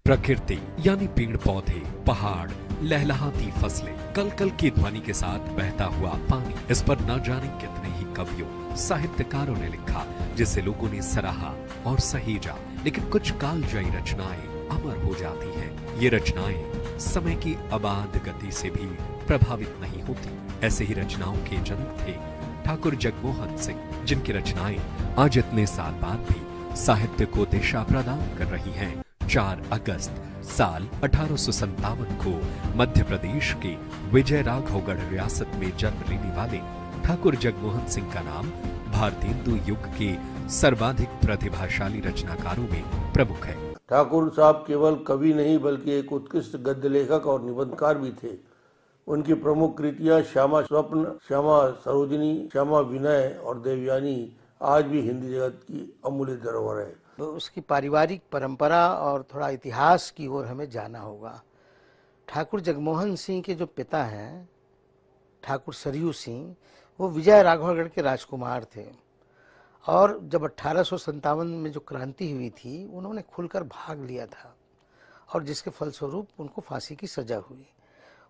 प्रकृति यानी पेड़ पौधे, पहाड़, लहलहाती फसलें, कल कल की ध्वनि के साथ बहता हुआ पानी, इस पर न जाने कितने ही कवियों, साहित्यकारों ने लिखा, जिसे लोगों ने सराहा और सहेजा। लेकिन कुछ कालजयी रचनाएं अमर हो जाती हैं। ये रचनाएं समय की अबाध गति से भी प्रभावित नहीं होती। ऐसे ही रचनाओं के जनक थे ठाकुर जगमोहन सिंह, जिनकी रचनाएं आज इतने साल बाद भी साहित्य को दिशा प्रदान कर रही हैं। 4 अगस्त साल 1857 को मध्य प्रदेश के विजय राघवगढ़ रियासत में जन्म लेने वाले ठाकुर जगमोहन सिंह का नाम भारतेंदु युग के सर्वाधिक प्रतिभाशाली रचनाकारों में प्रमुख है। ठाकुर साहब केवल कवि नहीं बल्कि एक उत्कृष्ट गद्य लेखक और निबंधकार भी थे। उनकी प्रमुख कृतियां श्यामा स्वप्न, श्यामा सरोजिनी, श्यामा विनय और देवयानी आज भी हिंदी जगत की अमूल्य धरोहर है। उसकी पारिवारिक परंपरा और थोड़ा इतिहास की ओर हमें जाना होगा। ठाकुर जगमोहन सिंह के जो पिता हैं ठाकुर सरयू सिंह, वो विजय राघवगढ़ के राजकुमार थे और जब 1857 में जो क्रांति हुई थी उन्होंने खुलकर भाग लिया था और जिसके फलस्वरूप उनको फांसी की सजा हुई।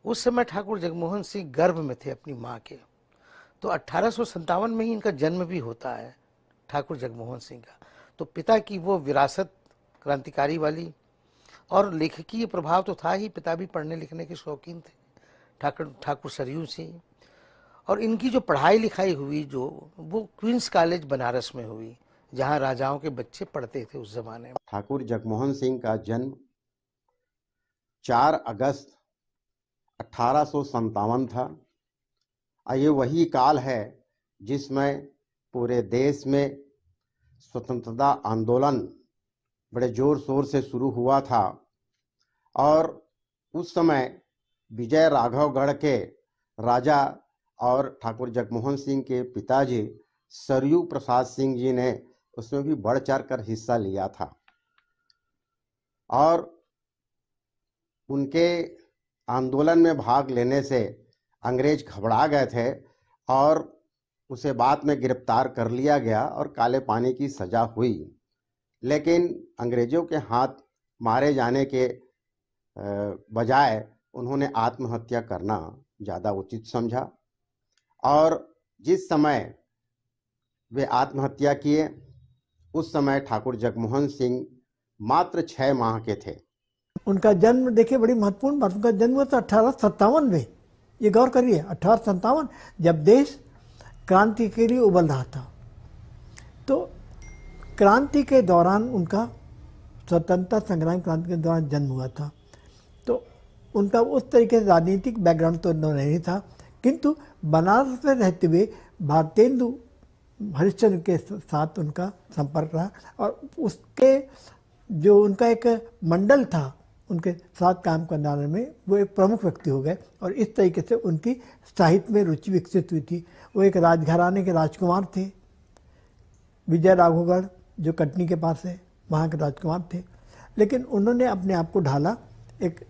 उस समय ठाकुर जगमोहन सिंह गर्भ में थे अपनी माँ के, तो 1857 में ही इनका जन्म भी होता है ठाकुर जगमोहन सिंह का। तो पिता की वो विरासत क्रांतिकारी वाली और लेखकीय प्रभाव तो था ही, पिता भी पढ़ने लिखने के शौकीन थे ठाकुर सरयू सिंह। और इनकी जो पढ़ाई लिखाई हुई वो क्वींस कॉलेज बनारस में हुई, जहाँ राजाओं के बच्चे पढ़ते थे उस जमाने में। ठाकुर जगमोहन सिंह का जन्म 4 अगस्त 1857 था। ये वही काल है जिसमें पूरे देश में स्वतंत्रता आंदोलन बड़े जोर शोर से शुरू हुआ था और उस समय विजय राघवगढ़ के राजा और ठाकुर जगमोहन सिंह के पिताजी सरयू प्रसाद सिंह जी ने उसमें भी बढ़ चढ़ कर हिस्सा लिया था और उनके आंदोलन में भाग लेने से अंग्रेज घबरा गए थे और उसे बाद में गिरफ्तार कर लिया गया और काले पानी की सजा हुई। लेकिन अंग्रेजों के हाथ मारे जाने के बजाय उन्होंने आत्महत्या करना ज़्यादा उचित समझा और जिस समय वे आत्महत्या किए उस समय ठाकुर जगमोहन सिंह मात्र 6 माह के थे। उनका जन्म देखिए, बड़ी महत्वपूर्ण बात, उनका जन्म हुआ था 1857 में। ये गौर करिए, 1857 जब देश क्रांति के लिए उबल रहा था। तो क्रांति के दौरान उनका स्वतंत्रता संग्राम क्रांति के दौरान जन्म हुआ था। तो उनका उस तरीके से राजनीतिक बैकग्राउंड तो नहीं था, किंतु बनारस में रहते हुए भारतेंदु हरिश्चंद्र के साथ उनका संपर्क रहा और उसके जो उनका एक मंडल था उनके साथ काम करने में वो एक प्रमुख व्यक्ति हो गए और इस तरीके से उनकी साहित्य में रुचि विकसित हुई थी। वो एक राजघराने के राजकुमार थे, विजय राघवगढ़ जो कटनी के पास है वहाँ के राजकुमार थे, लेकिन उन्होंने अपने आप को ढाला एक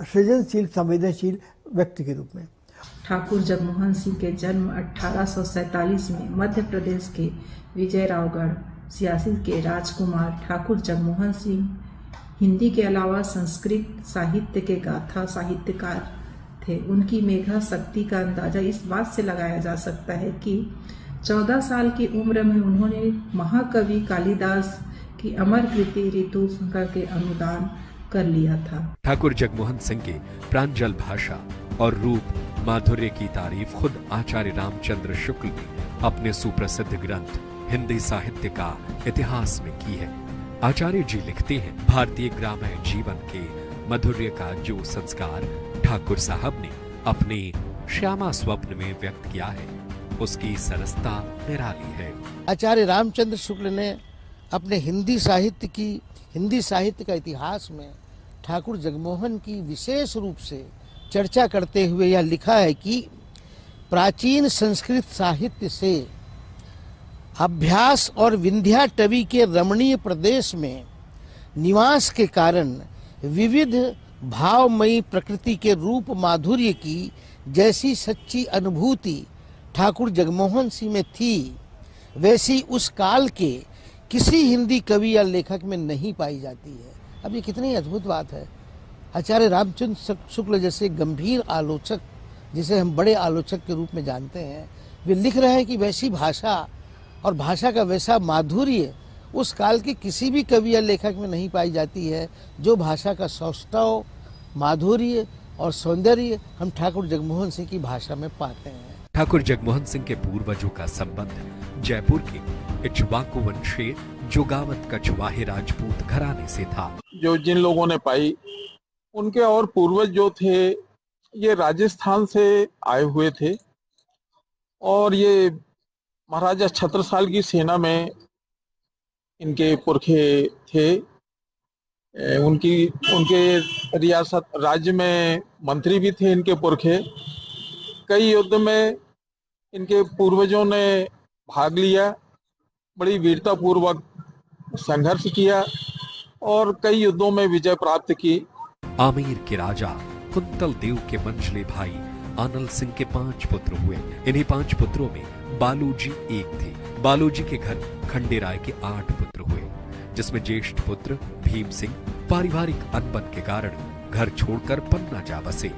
सृजनशील संवेदनशील व्यक्ति के रूप में। ठाकुर जगमोहन सिंह के जन्म 1847 में मध्य प्रदेश के विजय राघवगढ़ सियासी के राजकुमार ठाकुर जगमोहन सिंह हिंदी के अलावा संस्कृत साहित्य के गाथा साहित्यकार थे। उनकी मेधा शक्ति का अंदाजा इस बात से लगाया जा सकता है कि 14 साल की उम्र में उन्होंने महाकवि कालिदास की अमर कृति ऋतुसंकर के अनुदान कर लिया था। ठाकुर जगमोहन सिंह के प्रांजल भाषा और रूप माधुर्य की तारीफ खुद आचार्य रामचंद्र शुक्ल ने अपने सुप्रसिद्ध ग्रंथ हिंदी साहित्य का इतिहास में की है। आचार्य जी लिखते हैं, भारतीय ग्रामीण जीवन के माधुर्य का जो संस्कार ठाकुर साहब ने अपने श्यामा स्वप्न में व्यक्त किया है उसकी सरसता निराली है। आचार्य रामचंद्र शुक्ल ने अपने हिंदी साहित्य का इतिहास में ठाकुर जगमोहन की विशेष रूप से चर्चा करते हुए यह लिखा है कि प्राचीन संस्कृत साहित्य से अभ्यास और विंध्याटवी के रमणीय प्रदेश में निवास के कारण विविध भावमयी प्रकृति के रूप माधुर्य की जैसी सच्ची अनुभूति ठाकुर जगमोहन सिंह में थी, वैसी उस काल के किसी हिंदी कवि या लेखक में नहीं पाई जाती है। अब ये कितनी अद्भुत बात है। आचार्य रामचंद्र शुक्ल जैसे गंभीर आलोचक, जिसे हम बड़े आलोचक के रूप में जानते हैं, वे लिख रहे हैं कि वैसी भाषा और भाषा का वैसा माधुर्य उस काल के किसी भी कवि या लेखक में नहीं पाई जाती है, जो भाषा का सौष्ठव, माधुर्य और सौंदर्य हम ठाकुर जगमोहन सिंह की भाषा में पाते हैं। ठाकुर जगमोहन सिंह के पूर्वजों का संबंध जयपुर के इक्ष्वाकु वंशीय जोगावत कछवाहे राजपूत घराने से था। जो जिन लोगों ने पाई, उनके और पूर्वज जो थे ये राजस्थान से आए हुए थे और ये महाराजा छत्रसाल की सेना में इनके पुरखे थे। उनके रियासत राज्य में मंत्री भी थे इनके पुरखे। कई युद्ध में इनके पूर्वजों ने भाग लिया, बड़ी वीरता पूर्वक संघर्ष किया और कई युद्धों में विजय प्राप्त की। आमेर के राजा कुंतल देव के मंझले भाई आनल सिंह के 5 पुत्र हुए। इन्हीं 5 पुत्रों में बालूजी एक थे। बालूजी के घर खंडेराय के 8 पुत्र हुए, जिसमें ज्येष्ठ पुत्र भीम सिंह पारिवारिक अनबन के कारण घर छोड़कर पन्ना जा बसे।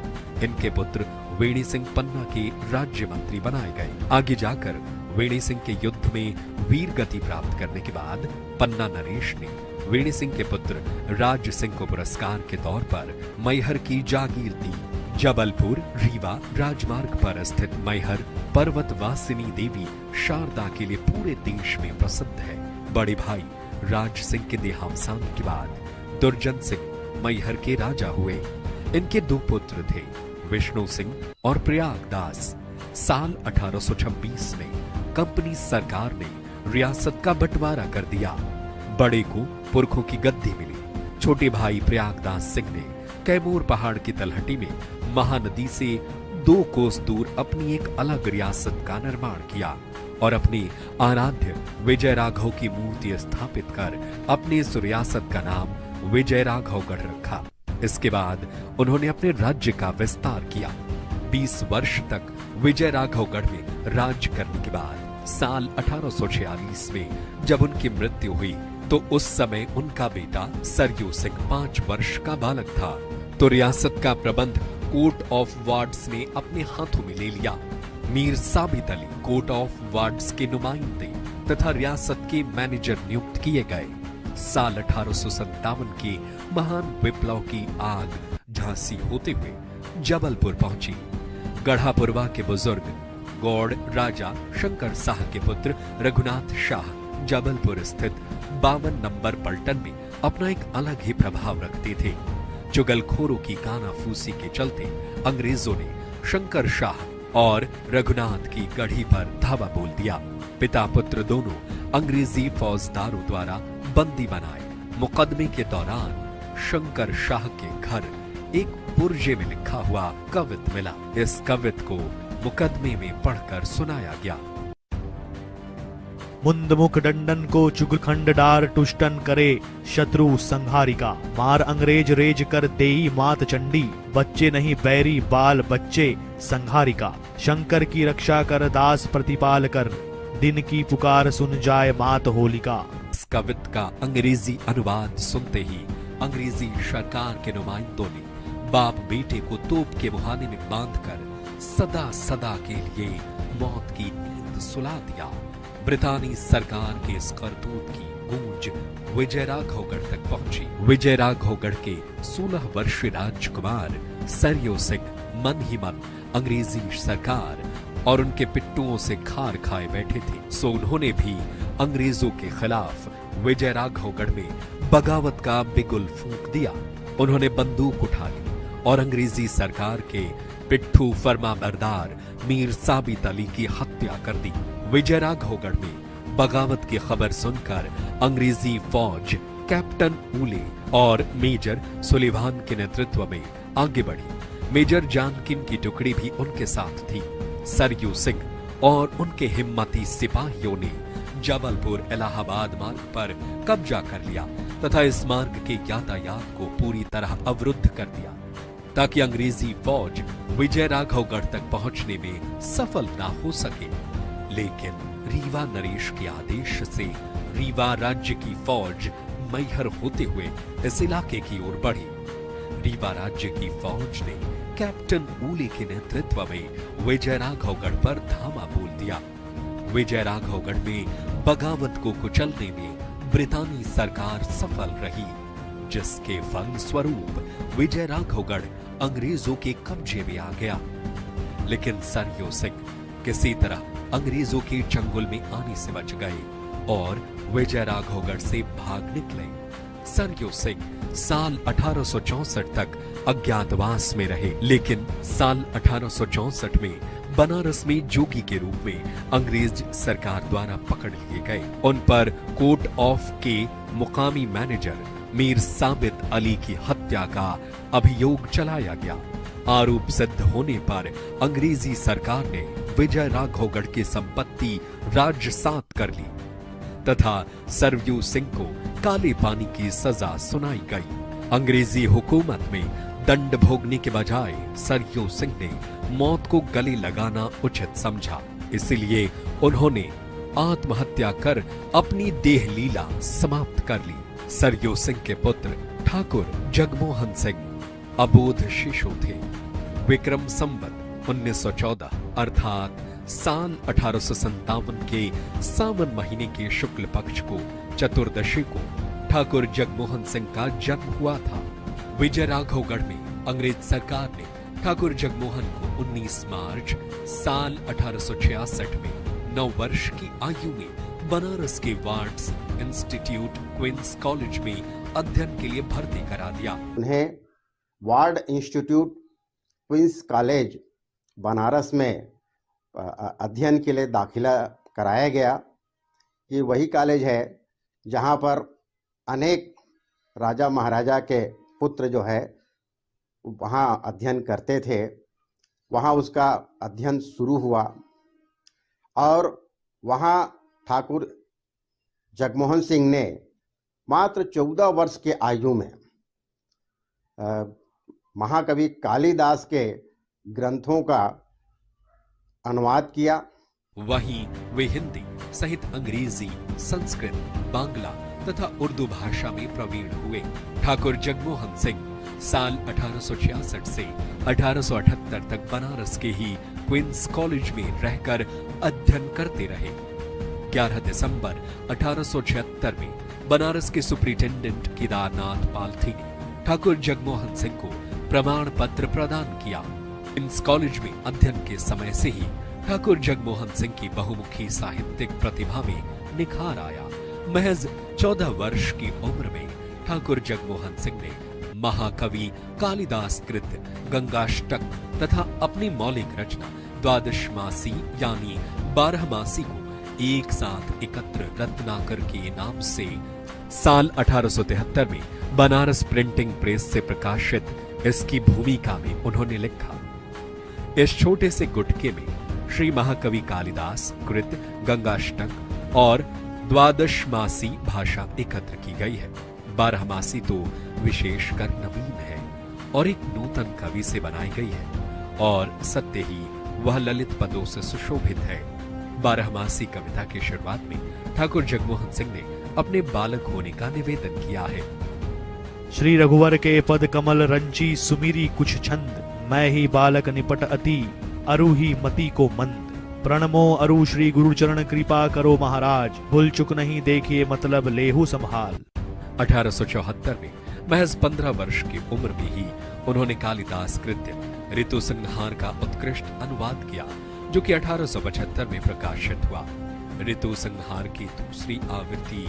इनके पुत्र वेणी सिंह पन्ना के राज्य मंत्री बनाए गए। आगे जाकर वेणी सिंह के युद्ध में वीर गति प्राप्त करने के बाद पन्ना नरेश ने वेणी सिंह के पुत्र राज सिंह को पुरस्कार के तौर पर मैहर की जागीर दी। जबलपुर रीवा राजमार्ग पर स्थित मैहर पर्वतवासिनी देवी शारदा के लिए पूरे देश में प्रसिद्ध है। बड़े भाई राज सिंह के देहावसान के बाद दुर्जन सिंह मैहर के राजा हुए। इनके 2 पुत्र थे, विष्णु सिंह और प्रयागदास। साल 1826 में कंपनी सरकार ने रियासत का बंटवारा कर दिया। बड़े को पुरखों की गद्दी मिली। छोटे भाई प्रयागदास सिंह ने कैमूर पहाड़ की तलहटी में महानदी से 2 कोस दूर अपनी एक अलग रियासत का निर्माण किया और अपने आराध्य विजय राघव की मूर्ति स्थापित कर अपनी इस रियासत का नाम विजय राघवगढ़ रखा। इसके बाद उन्होंने अपने राज्य का विस्तार किया। 20 वर्ष तक विजय राघवगढ़ में राज करने के बाद साल 1846 में जब उनकी मृत्यु हुई तो उस समय उनका बेटा सरयू सिंह 5 वर्ष का बालक था। तो रियासत का प्रबंध कोर्ट ऑफ वार्ड्स ने अपने हाथों में ले लिया। मीर साबित अली कोर्ट ऑफ वार्ड्स के नुमाइंदे तथा रियासत के मैनेजर नियुक्त किए गए। साल 1857 के महान विप्लव की आग झांसी होते हुए जबलपुर पहुंची। गढ़ापुरवा के बुजुर्ग गौड़ राजा शंकर शाह के पुत्र रघुनाथ शाह जबलपुर स्थित 52 नंबर पलटन में अपना एक अलग ही प्रभाव रखते थे। चुगलखोरों की कानाफूसी के चलते अंग्रेजों ने शंकर शाह और रघुनाथ की गढ़ी पर धावा बोल दिया। पिता पुत्र दोनों अंग्रेजी फौजदारों द्वारा बंदी बनाए। मुकदमे के दौरान शंकर शाह के घर एक पुर्जे में लिखा हुआ कवित मिला। इस कवित को मुकदमे में पढ़कर सुनाया गया। मुंदमुख डंडन को चुगलखंड डार टुष्टन करे शत्रु संहारिका। मार अंग्रेज रेज कर देई मात चंडी, बच्चे नहीं बैरी बाल बच्चे संहारिका। शंकर की रक्षा कर दास प्रतिपाल कर, दिन की पुकार सुन जाए मात होलिका। इस कवित का अंग्रेजी अनुवाद सुनते ही अंग्रेजी सरकार के नुमाइंदों ने बाप बेटे को तोप के मुहाने में बांधकर सदा सदा के लिए मौत की नींद सुला दिया। ब्रितानी सरकार के इस करतूत की गूंज विजय राघवगढ़ तक पहुंची। विजय राघवगढ़ के 16 वर्षीय राजकुमार सरयू सिंह मन ही मन अंग्रेजी सरकार और उनके पिट्टुओं से खार खाए बैठे थे। सो उन्होंने भी अंग्रेजों के खिलाफ विजय राघवगढ़ में बगावत का बिगुल फूंक दिया। उन्होंने बंदूक उठा ली और अंग्रेजी सरकार के पिट्ठू फरमाबरदार मीर साबित अली की हत्या कर दी। विजय राघवगढ़ में बगावत की खबर सुनकर अंग्रेजी फौज कैप्टन ऊले और मेजर सुलेवान के नेतृत्व में आगे बढ़ी। मेजर जानकिन की टुकड़ी भी उनके साथ थी। सरयू सिंह और उनके हिम्मती सिपाहियों ने जबलपुर इलाहाबाद मार्ग पर कब्जा कर लिया तथा इस मार्ग के यातायात को पूरी तरह अवरुद्ध कर दिया ताकि अंग्रेजी फौज विजय राघवगढ़ तक पहुंचने में सफल ना हो सके। लेकिन रीवा नरेश के आदेश से रीवा राज्य की फौज मैहर होते हुए इस इलाके की ओर बढ़ी। रीवा राज्य की फौज ने कैप्टन ऊले के नेतृत्व में विजयराघवगढ़ पर धावा बोल दिया। विजयराघवगढ़ में बगावत को कुचलने में ब्रितानी सरकार सफल रही, जिसके फल स्वरूप विजयराघवगढ़ अंग्रेजों के कब्जे में आ गया। लेकिन सरयू सिंह किसी तरह अंग्रेजों के चंगुल में आने से बच गए और विजयराघवगढ़ से भाग निकले। सरयू सिंह साल 1864 तक अज्ञातवास में रहे, लेकिन साल 1864 में बनारस में जोगी के रूप में अंग्रेज सरकार द्वारा पकड़ लिए गए। उन पर कोर्ट ऑफ के मुकामी मैनेजर मीर साबित अली की हत्या का अभियोग चलाया गया। आरोप सिद्ध होने पर अंग्रेजी सरकार ने विजयराघवगढ़ की संपत्ति राजसात कर ली तथा सरयू सिंह को काले पानी की सजा सुनाई गई। अंग्रेजी हुकूमत में दंड भोगने के बजाय सरयू सिंह ने मौत को गले लगाना उचित समझा, इसलिए उन्होंने आत्महत्या कर अपनी देह लीला समाप्त कर ली। सरयू सिंह के पुत्र ठाकुर जगमोहन सिंह अबोध शिशु थे। विक्रम संवत 1914 अर्थात साल 1857 के सावन महीने के शुक्ल पक्ष को चतुर्दशी को ठाकुर जगमोहन सिंह का जन्म हुआ था। विजयराघवगढ़ में अंग्रेज सरकार ने ठाकुर जगमोहन को 19 मार्च साल 1866 में 9 वर्ष की आयु में बनारस के वार्ड्स इंस्टीट्यूट क्वींस कॉलेज में अध्ययन के लिए भर्ती करा दिया। उन्हें Ward Institute Queen's College Banaras में अध्ययन के लिए दाखिला कराया गया। ये वही कॉलेज है जहाँ पर अनेक राजा महाराजा के पुत्र जो है वहाँ अध्ययन करते थे। वहाँ उसका अध्ययन शुरू हुआ और वहाँ ठाकुर जगमोहन सिंह ने मात्र 14 वर्ष के आयु में महाकवि कालिदास के ग्रंथों का अनुवाद किया। वहीं वे हिंदी सहित अंग्रेजी, संस्कृत, बांग्ला तथा उर्दू भाषा में प्रवीण हुए। ठाकुर जगमोहन सिंह साल 1866 से 1878 तक बनारस के ही क्वींस कॉलेज में रहकर अध्ययन करते रहे। 11 दिसंबर 1876 में बनारस के सुप्रिंटेंडेंट केदारनाथ पालथी ने ठाकुर जगमोहन सिंह को प्रमाण पत्र प्रदान किया। क्वींस कॉलेज में अध्ययन के समय से ही ठाकुर जगमोहन सिंह की बहुमुखी साहित्यिक प्रतिभा में निखार आया। महज 14 वर्ष की उम्र में ठाकुर जगमोहन सिंह ने महाकवि कालिदास कृत गंगाष्टक तथा अपनी मौलिक रचना द्वादशमासी यानी 12 मासी को एक साथ एकत्र रत्नाकर के नाम से साल 1873 में बनारस प्रिंटिंग प्रेस से प्रकाशित इसकी भूमिका में उन्होंने लिखा। इस छोटे से गुटके में श्री महाकवि कालिदास कृत गंगाष्टक और द्वादशमासी भाषा एकत्र की गई है। 12 मासी तो विशेषकर नवीन है और एक नूतन कवि से बनाई गई है और सत्य ही वह ललित पदों से सुशोभित है। 12 मासी कविता की शुरुआत में ठाकुर जगमोहन सिंह ने अपने बालक होने का निवेदन किया है। श्री रघुवर के पद कमल रंची सुमिरी कुछ छंद, मैं ही बालक निपट अति अरुही मति को मंद। प्रणमो अरु श्री गुरु चरण कृपा करो महाराज, भूल चुक नहीं देखिए मतलब लेहु संभाल। 1874 में महज 15 वर्ष की उम्र में ही उन्होंने कालिदास कृत्य ऋतु संहार का उत्कृष्ट अनुवाद किया, जो कि 1875 में प्रकाशित हुआ। ऋतु संहार की दूसरी आवृत्ति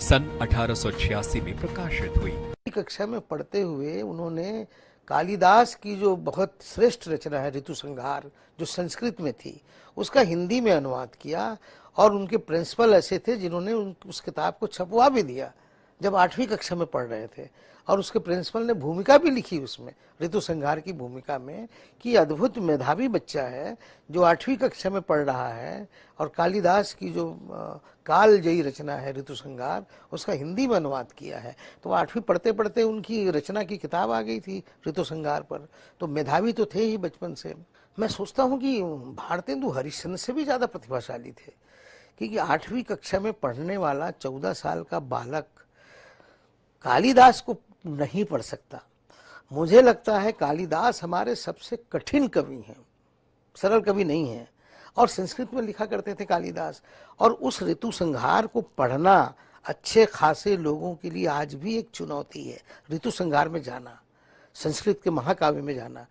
सन 1886 में प्रकाशित हुई। कक्षा में पढ़ते हुए उन्होंने कालिदास की जो बहुत श्रेष्ठ रचना है ऋतु संहार, जो संस्कृत में थी, उसका हिंदी में अनुवाद किया और उनके प्रिंसिपल ऐसे थे जिन्होंने उस किताब को छपवा भी दिया जब 8वीं कक्षा में पढ़ रहे थे। और उसके प्रिंसिपल ने भूमिका भी लिखी उसमें, ऋतु संहार की भूमिका में, कि अद्भुत मेधावी बच्चा है जो 8वीं कक्षा में पढ़ रहा है और कालिदास की जो कालजयी रचना है ऋतु संहार, उसका हिंदी में अनुवाद किया है। तो 8वीं पढ़ते पढ़ते उनकी रचना की किताब आ गई थी ऋतु संहार पर। तो मेधावी तो थे ही बचपन से। मैं सोचता हूँ कि भारतेंदु हरिश्चंद्र से भी ज़्यादा प्रतिभाशाली थे, क्योंकि 8वीं कक्षा में पढ़ने वाला 14 साल का बालक कालिदास को नहीं पढ़ सकता। मुझे लगता है कालिदास हमारे सबसे कठिन कवि हैं, सरल कवि नहीं हैं। और संस्कृत में लिखा करते थे कालिदास, और उस ऋतु संहार को पढ़ना अच्छे खासे लोगों के लिए आज भी एक चुनौती है। ऋतु संहार में जाना, संस्कृत के महाकाव्य में जाना।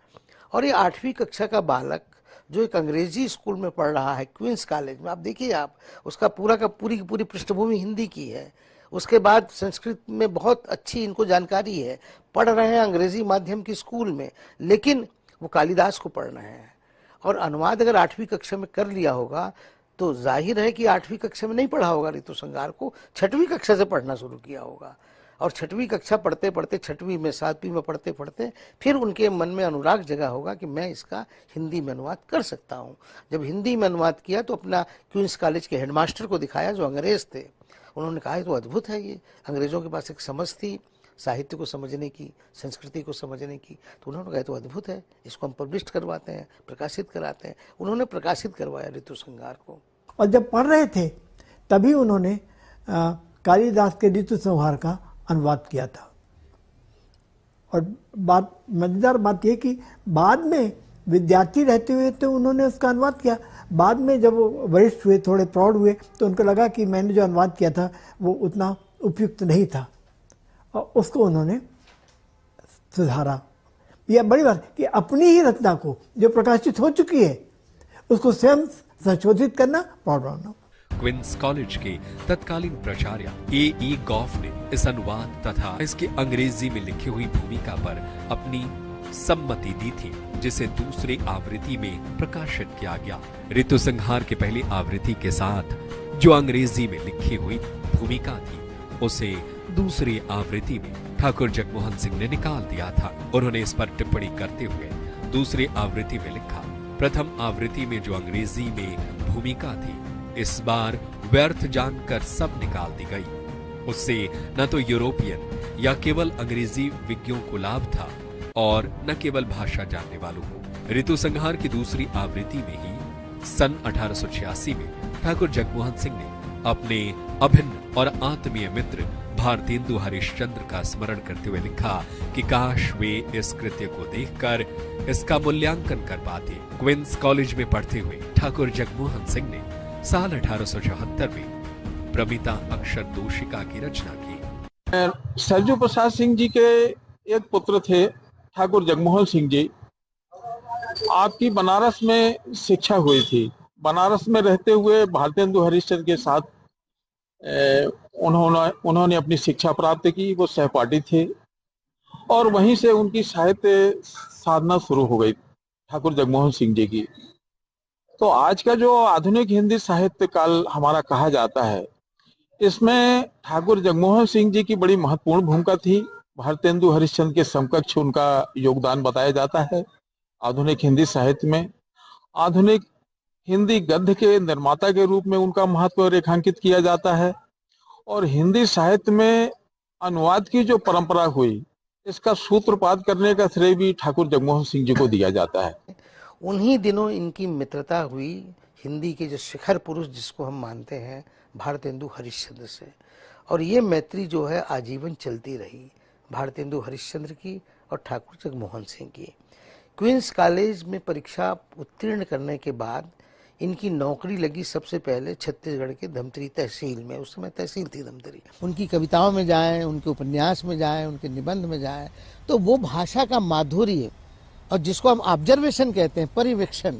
और ये 8वीं कक्षा का बालक जो एक अंग्रेजी स्कूल में पढ़ रहा है, क्वींस कॉलेज में, आप देखिए, आप उसका पूरा का पूरी पृष्ठभूमि हिंदी की है। उसके बाद संस्कृत में बहुत अच्छी इनको जानकारी है, पढ़ रहे हैं अंग्रेजी माध्यम की स्कूल में, लेकिन वो कालिदास को पढ़ रहे हैं। और अनुवाद अगर 8वीं कक्षा में कर लिया होगा तो जाहिर है कि 8वीं कक्षा में नहीं पढ़ा होगा ऋतु संहार को, 6वीं कक्षा से पढ़ना शुरू किया होगा। और 6वीं कक्षा पढ़ते पढ़ते, 6वीं में 7वीं में पढ़ते पढ़ते फिर उनके मन में अनुराग जगा होगा कि मैं इसका हिंदी में अनुवाद कर सकता हूँ। जब हिंदी में अनुवाद किया तो अपना क्वींस कॉलेज के हेडमास्टर को दिखाया जो अंग्रेज थे। उन्होंने कहा तो अद्भुत है, ये अंग्रेज़ों के पास एक समझ थी साहित्य को समझने की, संस्कृति को समझने की। तो उन्होंने कहा तो अद्भुत है, इसको हम पब्लिश करवाते हैं, प्रकाशित कराते हैं। उन्होंने प्रकाशित करवाया ऋतु संहार को। और जब पढ़ रहे थे तभी उन्होंने कालिदास के ऋतु संहार का अनुवाद किया था। और मजेदार बात यह कि बाद में विद्यार्थी रहते हुए तो उन्होंने उसका अनुवाद किया। बाद में जब वो वरिष्ठ हुए, थोड़े प्रौढ़ हुए, तो उनको लगा कि मैंने जो अनुवाद किया था वो उतना उपयुक्त नहीं था, और उसको उन्होंने सुधारा। यह बड़ी बात कि अपनी ही रचना को जो प्रकाशित हो चुकी है उसको स्वयं संशोधित करना, प्रौढ़ बनना। क्वींस कॉलेज के तत्कालीन प्राचार्य ए गॉफ ने इस अनुवाद तथा इसके अंग्रेजी में लिखी हुई भूमिका पर अपनी सम्मति दी थी, जिसे दूसरी आवृत्ति में प्रकाशित किया गया। ऋतु संहार की पहली आवृत्ति के साथ जो अंग्रेजी में लिखी हुई भूमिका थी उसे दूसरी आवृत्ति में ठाकुर जगमोहन सिंह ने निकाल दिया था। उन्होंने इस पर टिप्पणी करते हुए दूसरी आवृत्ति में लिखा, प्रथम आवृत्ति में जो अंग्रेजी में भूमिका थी इस बार व्यर्थ जानकर सब निकाल दी गई। उससे न तो यूरोपियन या केवल अंग्रेजी विज्ञों को लाभ था और न केवल भाषा जानने वालों को। ऋतु संहार की दूसरी आवृत्ति में ही सन 1886 में ठाकुर जगमोहन सिंह ने अपने अभिन्न और आत्मीय मित्र भारतेंदु हरिश्चंद्र का स्मरण करते हुए लिखा कि काश वे इस कृत्य को देखकर इसका मूल्यांकन कर पाते। क्वींस कॉलेज में पढ़ते हुए ठाकुर जगमोहन सिंह ने साल 1874 में प्रमिता अक्षर दोषिका की रचना की। सरजू प्रसाद सिंह जी के एक पुत्र थे ठाकुर जगमोहन सिंह जी। आपकी बनारस में शिक्षा हुई थी। बनारस में रहते हुए भारतेंदु हरिश्चंद्र के साथ उन्होंने अपनी शिक्षा प्राप्त की। वो सहपाठी थे और वहीं से उनकी साहित्य साधना शुरू हो गई ठाकुर जगमोहन सिंह जी की। तो आज का जो आधुनिक हिंदी साहित्य काल हमारा कहा जाता है, इसमें ठाकुर जगमोहन सिंह जी की बड़ी महत्वपूर्ण भूमिका थी। भारतेंदु हरिश्चंद्र के समकक्ष उनका योगदान बताया जाता है आधुनिक हिंदी साहित्य में। आधुनिक हिंदी गद्य के निर्माता के रूप में उनका महत्व रेखांकित किया जाता है और हिंदी साहित्य में अनुवाद की जो परंपरा हुई, इसका सूत्रपात करने का श्रेय भी ठाकुर जगमोहन सिंह जी को दिया जाता है। उन्हीं दिनों इनकी मित्रता हुई हिंदी के जो शिखर पुरुष जिसको हम मानते हैं भारतेंदु हरिश्चंद्र से, और ये मैत्री जो है आजीवन चलती रही भारतेंदु हरिश्चंद्र की और ठाकुर जगमोहन सिंह की। क्वींस कॉलेज में परीक्षा उत्तीर्ण करने के बाद इनकी नौकरी लगी सबसे पहले छत्तीसगढ़ के धमतरी तहसील में। उस समय तहसील थी धमतरी। उनकी कविताओं में जाएं, उनके उपन्यास में जाएं, उनके निबंध में जाएं, तो वो भाषा का माधुर्य और जिसको हम ऑब्जर्वेशन कहते हैं, परिवेक्षण,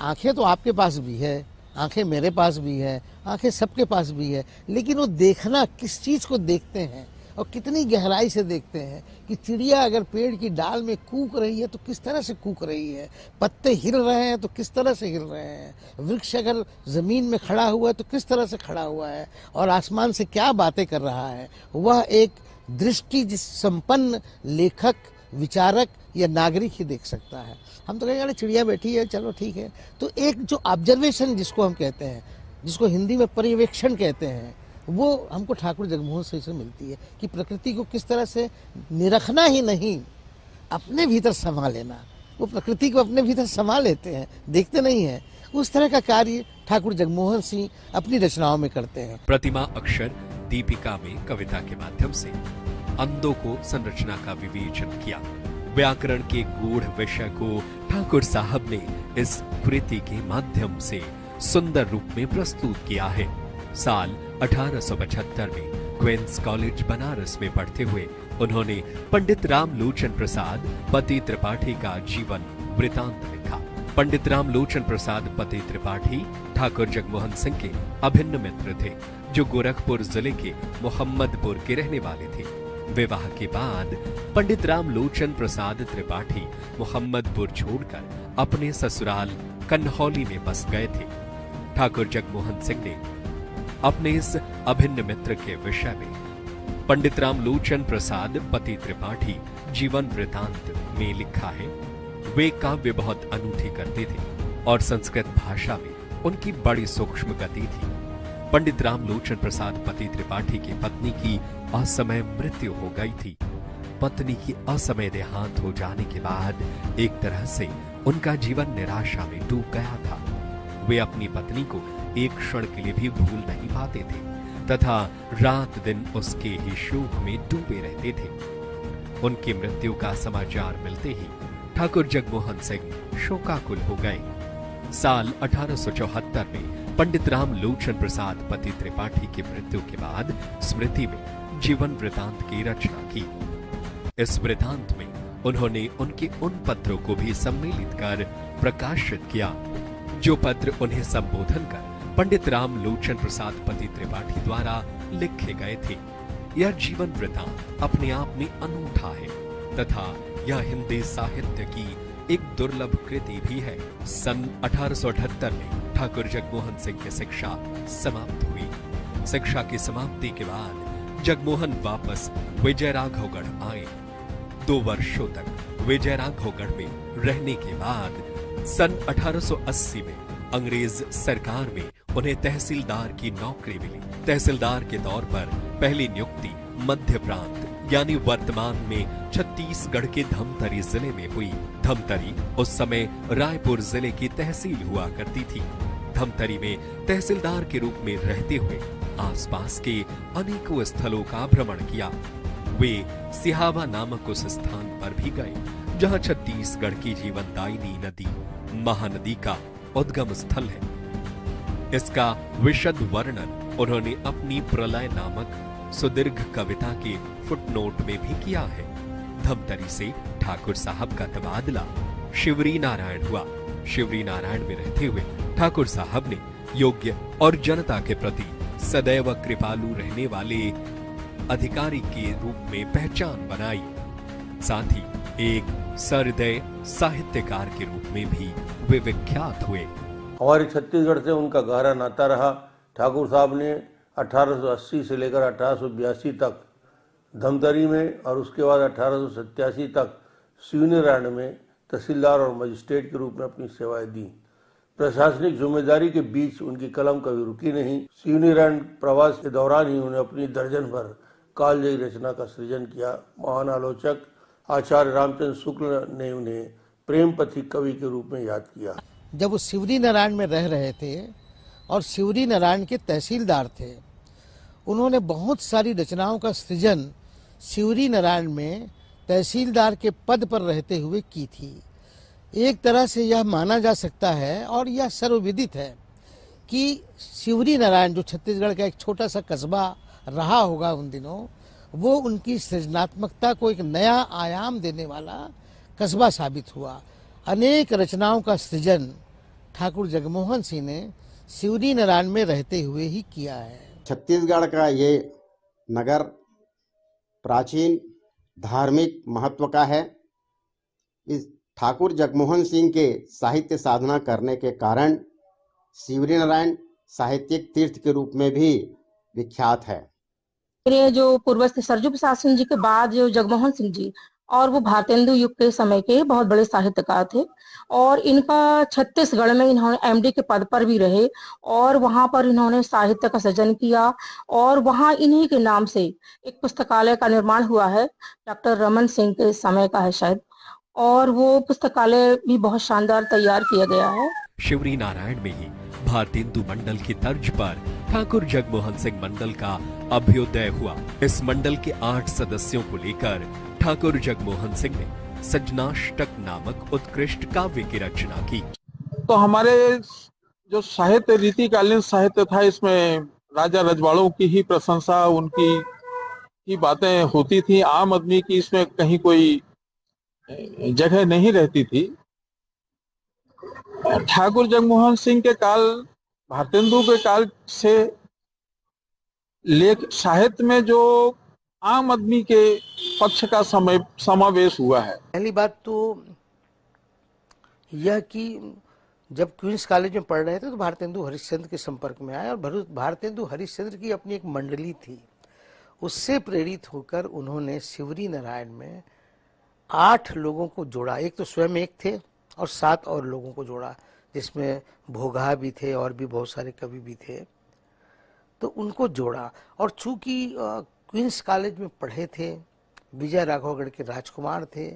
आंखें तो आपके पास भी है, आंखें मेरे पास भी है, आंखें सबके पास भी है, लेकिन वो देखना, किस चीज़ को देखते हैं और कितनी गहराई से देखते हैं कि चिड़िया अगर पेड़ की डाल में कूक रही है तो किस तरह से कूक रही है, पत्ते हिल रहे हैं तो किस तरह से हिल रहे हैं, वृक्ष अगर ज़मीन में खड़ा हुआ है तो किस तरह से खड़ा हुआ है और आसमान से क्या बातें कर रहा है। वह एक दृष्टि जिस संपन्न लेखक, विचारक या नागरिक ही देख सकता है। हम तो कहेंगे अरे चिड़िया बैठी है, चलो ठीक है। तो एक जो ऑब्जर्वेशन जिसको हम कहते हैं, जिसको हिंदी में पर्यवेक्षण कहते हैं, वो हमको ठाकुर जगमोहन सिंह से मिलती है कि प्रकृति को किस तरह से निरखना ही नहीं, अपने भीतर समा लेना। वो प्रकृति को अपने भीतर समा लेते हैं, देखते नहीं हैं। उस तरह का कार्य ठाकुर जगमोहन सिंह अपनी रचनाओं में करते हैं। प्रतिमा अक्षर दीपिका में कविता के माध्यम से अंधों को संरचना का विवेचन किया। व्याकरण के गूढ़ विषय को ठाकुर साहब ने इस कृति के माध्यम से सुंदर रूप में प्रस्तुत किया है। साल 1875 में क्वींस कॉलेज बनारस में पढ़ते हुए उन्होंने पंडित रामलोचन प्रसाद पति त्रिपाठी का जीवन वृतांत लिखा। पंडित रामलोचन प्रसाद पति त्रिपाठी ठाकुर जगमोहन सिंह के अभिन्न मित्र थे, जो गोरखपुर जिले के मोहम्मदपुर के रहने वाले थे। विवाह के बाद पंडित रामलोचन प्रसाद त्रिपाठी मोहम्मदपुर छोड़कर अपने ससुराल कन्हौली में बस गए थे। ठाकुर जगमोहन सिंह ने अपने इस अभिन्न मित्र के विषय में पंडित रामलोचन प्रसाद पति त्रिपाठी जीवन वृतांत में लिखा है। वे काव्य बहुत अनूठी करते थे और संस्कृत भाषा में उनकी बड़ी सूक्ष्म गति थी। पंडित रामलोचन प्रसाद पति त्रिपाठी की पत्नी की असमय मृत्यु हो गई थी। पत्नी की असमय देहांत हो जाने के बाद एक तरह से उनका जीवन निराशा में डूब गया था। वे अपनी पत्नी को एक क्षण के लिए भी भूल नहीं पाते थे तथा रात दिन उसके ही शोक में डूबे रहते थे। उनकी मृत्यु का समाचार मिलते ही ठाकुर जगमोहन सिंह शोकाकुल हो गए। साल 1874 में पंडित रामलोचन प्रसाद पति त्रिपाठी की मृत्यु के बाद स्मृति में जीवन वृतांत की रचना की। इस वृतांत में उन्होंने उनके उन पत्रों को भी सम्मिलित कर प्रकाशित किया जो पत्र उन्हें संबोधन कर पंडित रामलोचन प्रसाद पति त्रिपाठी द्वारा लिखे गए थे। यह जीवन वृतांत अपने आप में अनूठा है तथा यह हिंदी साहित्य की एक दुर्लभ कृति भी है। सन 1878 में ठाकुर जगमोहन सिंह की शिक्षा समाप्त हुई। शिक्षा की समाप्ति के बाद जगमोहन वापस विजयराघवगढ़ आए। 2 वर्षों तक विजयराघवगढ़ में रहने के बाद सन 1880 में अंग्रेज सरकार में उन्हें तहसीलदार की नौकरी मिली। तहसीलदार के तौर पर पहली नियुक्ति मध्य प्रांत यानी वर्तमान में छत्तीसगढ़ के धमतरी जिले में हुई। धमतरी उस समय रायपुर जिले की तहसील हुआ करती थी। धमतरी में तहसीलदार के रूप में रहते हुए आसपास के अनेकों स्थलों का भ्रमण किया। वे सिहावा नामक उस स्थान पर भी गए जहां छत्तीसगढ़ की जीवनदायिनी नदी महानदी का उद्गम स्थल है। इसका विशद वर्णन उन्होंने अपनी प्रलय नामक सुदीर्घ कविता के फुटनोट में भी किया है। धमतरी से ठाकुर साहब का तबादला शिवरी नारायण हुआ। शिवरी नारायण में रहते हुए ठाकुर साहब ने योग्य और जनता के प्रति सदैव कृपालु रहने वाले अधिकारी के रूप में पहचान बनाई। साथ ही एक सहृदय साहित्यकार के रूप में भी वे विख्यात हुए। हमारे छत्तीसगढ़ से उनका गहरा नाता रहा। ठाकुर साहब ने 1880 से लेकर 1882 तक धमतरी में और उसके बाद 1887 तक शिवनारायण में तहसीलदार और मजिस्ट्रेट के रूप में अपनी सेवाएं दी। प्रशासनिक जिम्मेदारी के बीच उनकी कलम कभी रुकी नहीं। शिवनारायण प्रवास के दौरान ही उन्हें अपनी दर्जन भर कालजयी रचना का सृजन किया। महान आलोचक आचार्य रामचंद्र शुक्ल ने उन्हें प्रेम पथिक कवि के रूप में याद किया। जब वो शिवरी नारायण में रह रहे थे और शिवरी नारायण के तहसीलदार थे, उन्होंने बहुत सारी रचनाओं का सृजन शिवरी नारायण में तहसीलदार के पद पर रहते हुए की थी। एक तरह से यह माना जा सकता है और यह सर्वविदित है कि शिवरी नारायण जो छत्तीसगढ़ का एक छोटा सा कस्बा रहा होगा उन दिनों, वो उनकी सृजनात्मकता को एक नया आयाम देने वाला कस्बा साबित हुआ। अनेक रचनाओं का सृजन ठाकुर जगमोहन सिंह ने शिवरी नारायण में रहते हुए ही किया है। छत्तीसगढ़ का ये नगर प्राचीन धार्मिक महत्व का है। इस ठाकुर जगमोहन सिंह के साहित्य साधना करने के कारण शिवरी नारायण साहित्यिक तीर्थ के रूप में भी विख्यात है। मेरे जो पूर्वज थे सरजू प्रसाद सिंह जी के बाद जो जगमोहन सिंह जी, और वो भारतेंदु युग के समय के बहुत बड़े साहित्यकार थे और इनका छत्तीसगढ़ में इन्होंने एमडी के पद पर भी रहे और वहां पर इन्होंने साहित्य का सृजन किया और वहां इन्हीं के नाम से एक पुस्तकालय का निर्माण हुआ है। डॉक्टर रमन सिंह के समय का है शायद, और वो पुस्तकालय भी बहुत शानदार तैयार किया गया है। शिवरी नारायण में ही भारतेंदु मंडल की तर्ज पर ठाकुर जगमोहन सिंह मंडल का अभ्युदय हुआ। इस मंडल के 8 सदस्यों को लेकर ठाकुर जगमोहन सिंह ने सजनाष्टक नामक उत्कृष्ट काव्य की रचना की। तो हमारे जो साहित्य रीतिकालीन साहित्य था, इसमें राजा रजवाड़ों की ही प्रशंसा, उनकी ही बातें होती थी। आम आदमी की इसमें कहीं कोई जगह नहीं रहती थी। ठाकुर जगमोहन सिंह के काल, भारतेंदु के काल से लेख साहित्य में जो आम आदमी के पक्ष का समावेश हुआ है। पहली बात तो यह कि जब क्वींस कॉलेज में पढ़ रहे थे तो भारतेंदु हरिश्चंद्र के संपर्क में आए और भारतेंदु हरिश्चंद्र की अपनी एक मंडली थी। उससे प्रेरित होकर उन्होंने शिवरी नारायण में 8 लोगों को जोड़ा। एक तो स्वयं एक थे और 7 और लोगों को जोड़ा, जिसमें भोगा भी थे और भी बहुत सारे कवि भी थे। तो उनको जोड़ा और चूंकि क्वींस कॉलेज में पढ़े थे, विजय राघवगढ़ के राजकुमार थे,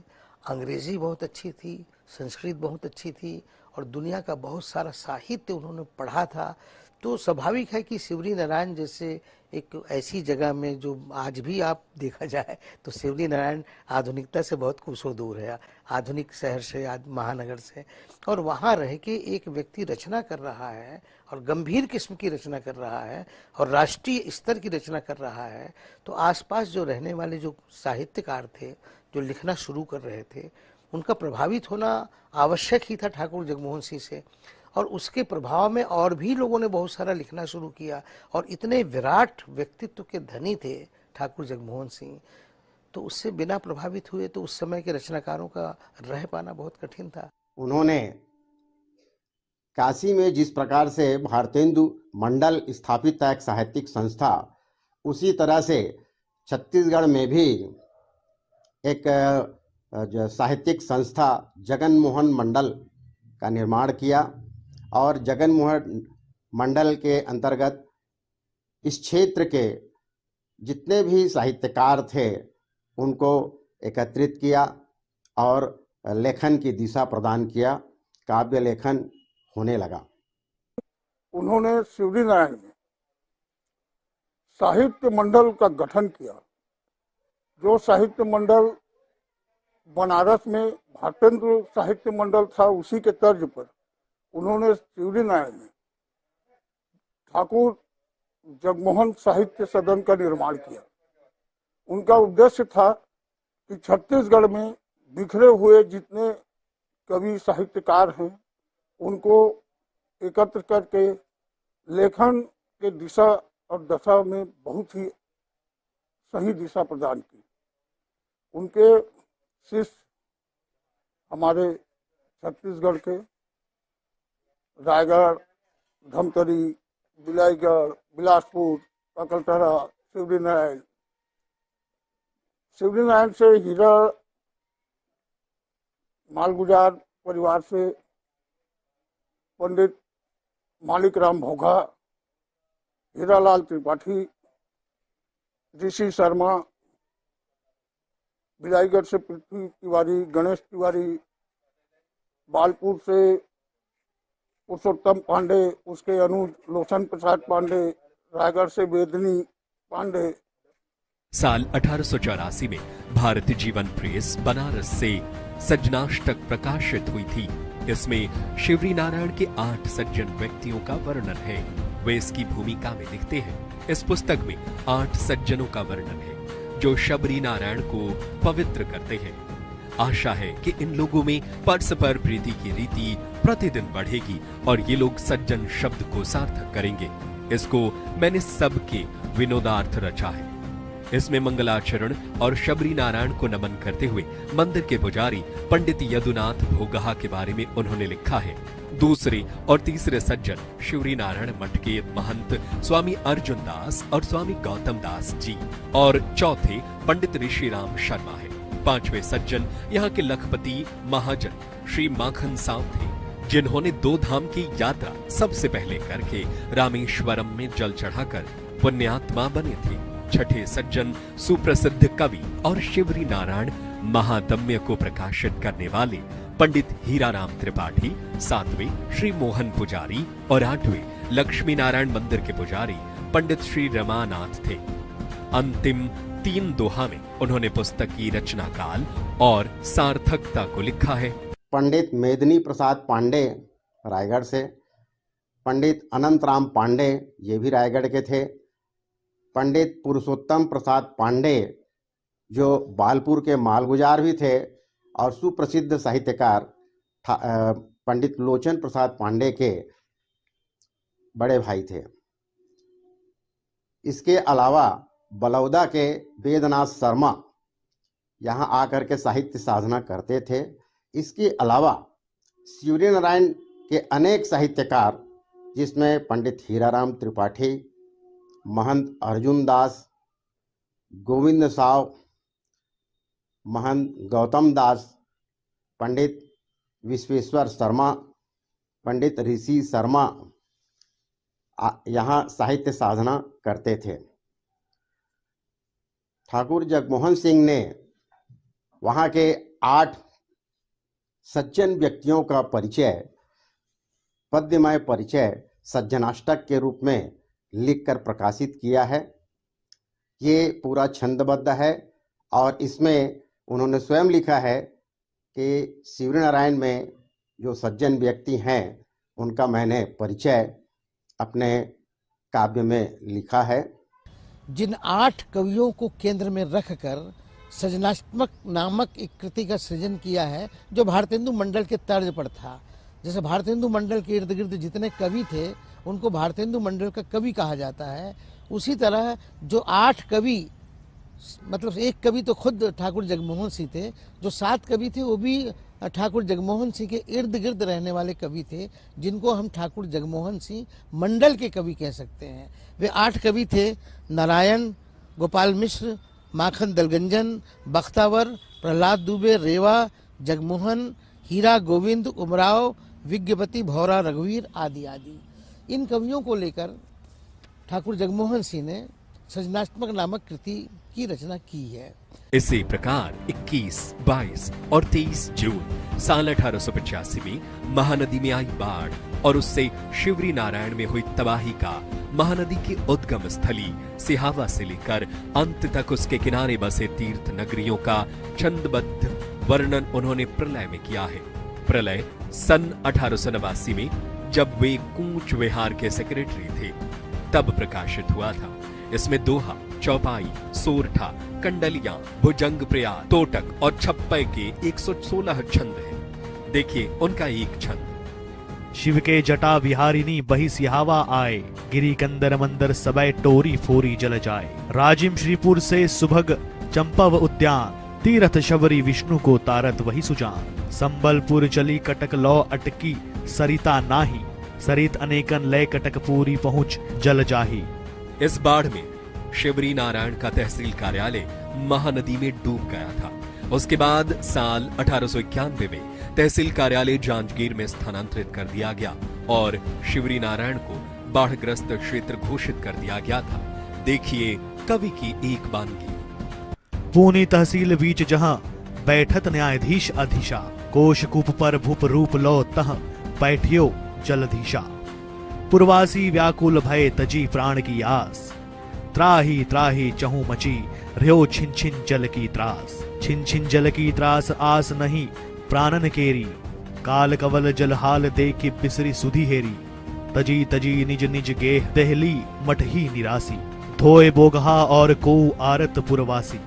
अंग्रेजी बहुत अच्छी थी, संस्कृत बहुत अच्छी थी और दुनिया का बहुत सारा साहित्य उन्होंने पढ़ा था, तो स्वाभाविक है कि शिवरी नारायण जैसे एक ऐसी जगह में, जो आज भी आप देखा जाए तो शिवरी नारायण आधुनिकता से बहुत कुछो दूर है, आधुनिक शहर से, महानगर से, और वहाँ रह के एक व्यक्ति रचना कर रहा है और गंभीर किस्म की रचना कर रहा है और राष्ट्रीय स्तर की रचना कर रहा है, तो आसपास जो रहने वाले जो साहित्यकार थे, जो लिखना शुरू कर रहे थे, उनका प्रभावित होना आवश्यक ही था ठाकुर जगमोहन सिंह से। और उसके प्रभाव में और भी लोगों ने बहुत सारा लिखना शुरू किया और इतने विराट व्यक्तित्व के धनी थे ठाकुर जगमोहन सिंह, तो उससे बिना प्रभावित हुए तो उस समय के रचनाकारों का रह पाना बहुत कठिन था। उन्होंने काशी में जिस प्रकार से भारतेंदु मंडल स्थापित था, एक साहित्यिक संस्था, उसी तरह से छत्तीसगढ़ में भी एक जो साहित्यिक संस्था जगनमोहन मंडल का निर्माण किया और जगनमोहन मंडल के अंतर्गत इस क्षेत्र के जितने भी साहित्यकार थे उनको एकत्रित किया और लेखन की दिशा प्रदान किया, काव्य लेखन होने लगा। उन्होंने शिवरी नारायण में साहित्य मंडल का गठन किया। जो साहित्य मंडल बनारस में भारतेंदु साहित्य मंडल था, उसी के तर्ज पर उन्होंने शिवरी नारायण में ठाकुर जगमोहन साहित्य सदन का निर्माण किया। उनका उद्देश्य था कि छत्तीसगढ़ में बिखरे हुए जितने कवि साहित्यकार हैं उनको एकत्र करके लेखन के दिशा और दशा में बहुत ही सही दिशा प्रदान की। उनके शिष्य हमारे छत्तीसगढ़ के रायगढ़, धमतरी, बिलाईगढ़, बिलासपुर, अकलतरा, शिवरी नारायण से हीरा मालगुजार परिवार से पंडित मालिक राम भोगा, हीरालाल त्रिपाठी, ऋषि शर्मा, बिलाईगढ़ से पृथ्वी तिवारी, गणेश तिवारी, बालपुर से पुरुषोत्तम पांडे, उसके अनुज लोचन प्रसाद पांडे, रायगढ़ से वेदनी पांडे। साल 1884 में भारतीय जीवन प्रेस बनारस से सजनाष्टक प्रकाशित हुई थी। इसमें शिवरी नारायण के 8 सज्जन व्यक्तियों का वर्णन है। वे इसकी भूमिका में दिखते हैं। इस पुस्तक में 8 सज्जनों का वर्णन है जो शबरी नारायण को पवित्र करते हैं। आशा है कि इन लोगों में परस्पर प्रीति की रीति प्रतिदिन बढ़ेगी और ये लोग सज्जन शब्द को सार्थक करेंगे। इसको मैंने सबके विनोदार्थ रचा है। इसमें मंगलाचरण और शबरी नारायण को नमन करते हुए मंदिर के पुजारी पंडित यदुनाथ भोगहा के बारे में उन्होंने लिखा है। दूसरे और तीसरे सज्जन शिवरी नारायण मठ के महंत स्वामी अर्जुन दास और स्वामी गौतम दास जी और चौथे पंडित ऋषि राम शर्मा है। 5वें सज्जन यहाँ के लखपति महाजन श्री माखन साहब थे, जिन्होंने 2 धाम की यात्रा सबसे पहले करके रामेश्वरम में जल चढ़ाकर पुण्यात्मा बने थे। 6ठे सज्जन सुप्रसिद्ध कवि और शिवरी नारायण महात्म्य को प्रकाशित करने वाले पंडित हीराराम त्रिपाठी, 7वें श्री मोहन पुजारी और 8वें लक्ष्मी नारायण मंदिर के पुजारी पंडित श्री रमानाथ थे। अंतिम 3 दोहा में उन्होंने पुस्तक की रचना काल और सार्थकता को लिखा है। पंडित मेदिनी प्रसाद पांडे रायगढ़ से, पंडित अनंतराम पांडे ये भी रायगढ़ के थे, पंडित पुरुषोत्तम प्रसाद पांडे जो बालपुर के मालगुजार भी थे और सुप्रसिद्ध साहित्यकार पंडित लोचन प्रसाद पांडे के बड़े भाई थे। इसके अलावा बलौदा के वेदनाथ शर्मा यहाँ आकर के साहित्य साधना करते थे। इसके अलावा शिवरी नारायण के अनेक साहित्यकार, जिसमें पंडित हीराराम त्रिपाठी, महंत अर्जुन दास, गोविंद साव, महंत गौतम दास, पंडित विश्वेश्वर शर्मा, पंडित ऋषि शर्मा यहाँ साहित्य साधना करते थे। ठाकुर जगमोहन सिंह ने वहाँ के 8 सज्जन व्यक्तियों का परिचय, पद्यमय परिचय सज्जनाष्टक के रूप में लिखकर प्रकाशित किया है। ये पूरा छंदबद्ध है और इसमें उन्होंने स्वयं लिखा है कि शिवरी नारायण में जो सज्जन व्यक्ति हैं उनका मैंने परिचय अपने काव्य में लिखा है। जिन 8 कवियों को केंद्र में रखकर सृजनात्मक नामक एक कृति का सृजन किया है, जो भारतेंदु मंडल के तर्ज पर था। जैसे भारतेंदु मंडल के इर्द गिर्द जितने कवि थे उनको भारतेंदु मंडल का कवि कहा जाता है, उसी तरह जो 8 कवि, मतलब एक कवि तो खुद ठाकुर जगमोहन सिंह थे, जो 7 कवि थे वो भी ठाकुर जगमोहन सिंह के इर्द गिर्द रहने वाले कवि थे, जिनको हम ठाकुर जगमोहन सिंह मंडल के कवि कह सकते हैं। वे 8 कवि थे: नारायण, गोपाल मिश्र, माखन दलगंजन, बख्तावर, प्रहलाद दुबे, रेवा, जगमोहन, हीरा गोविंद, उमराव, विज्ञपति, भौरा, रघुवीर आदि आदि। इन कवियों को लेकर ठाकुर जगमोहन सिंह ने सृजनात्मक नामक कृति की रचना की है। इसी प्रकार 21, 22 और 23 जून साल 1885 में महानदी में आई बाढ़ और उससे शिवरी नारायण में हुई तबाही का महानदी की उद्गम स्थली सिहावा से लेकर अंत तक उसके किनारे बसे तीर्थ नगरियों का छंदबद्ध वर्णन उन्होंने प्रलय में किया है। प्रलय सन 1889 में जब वे कूच विहार के सेक्रेटरी थे तब प्रकाशित हुआ था। इसमें दोहा, चौपाई, सोरठा, कंडलियां, भुजंग प्रयाग, तोटक और छप्पय के 116 छंद हैं। देखिए उनका एक छंद। शिव के जटा विहारिनी बही सिहावा आए, गिरी कंदर मंदर सबय टोरी फोरी जल जाए। राजिम श्रीपुर से सुभग चंपव उद्यान, तीरथ शबरी विष्णु को तारत वही सुजान। संबलपुर चली कटक लौ अटकी, सरिता नाही, सरित अनेकन लय कटक पूरी पहुंच जल जाही। इस बाढ़ में शिवरी नारायण का तहसील कार्यालय महानदी में डूब गया था। उसके बाद साल 1891 में तहसील कार्यालय जांजगीर में स्थानांतरित कर दिया गया और शिवरी नारायण को बाढ़ग्रस्त क्षेत्र घोषित कर दिया गया था। देखिए कवि की एक बानगी। पूनी तहसील बीच जहां बैठत न्यायाधीश अधीशा, कोशकूप पर भूप रूप लो तह बैठियो जलधीशा। पुरवासी व्याकुल भय तजी प्राण की आस, त्राही त्राही चहु मची रहो छिन छिन जल की त्रास। छिन छिन जल की त्रास आस नहीं प्राणन केरी, काल कवल जलहाल देखी बिसरी सुधी हेरी। तजी तजी निज निज गेह दहली मठही निरासी, धोए बोगहा और को आरत पुरवासी।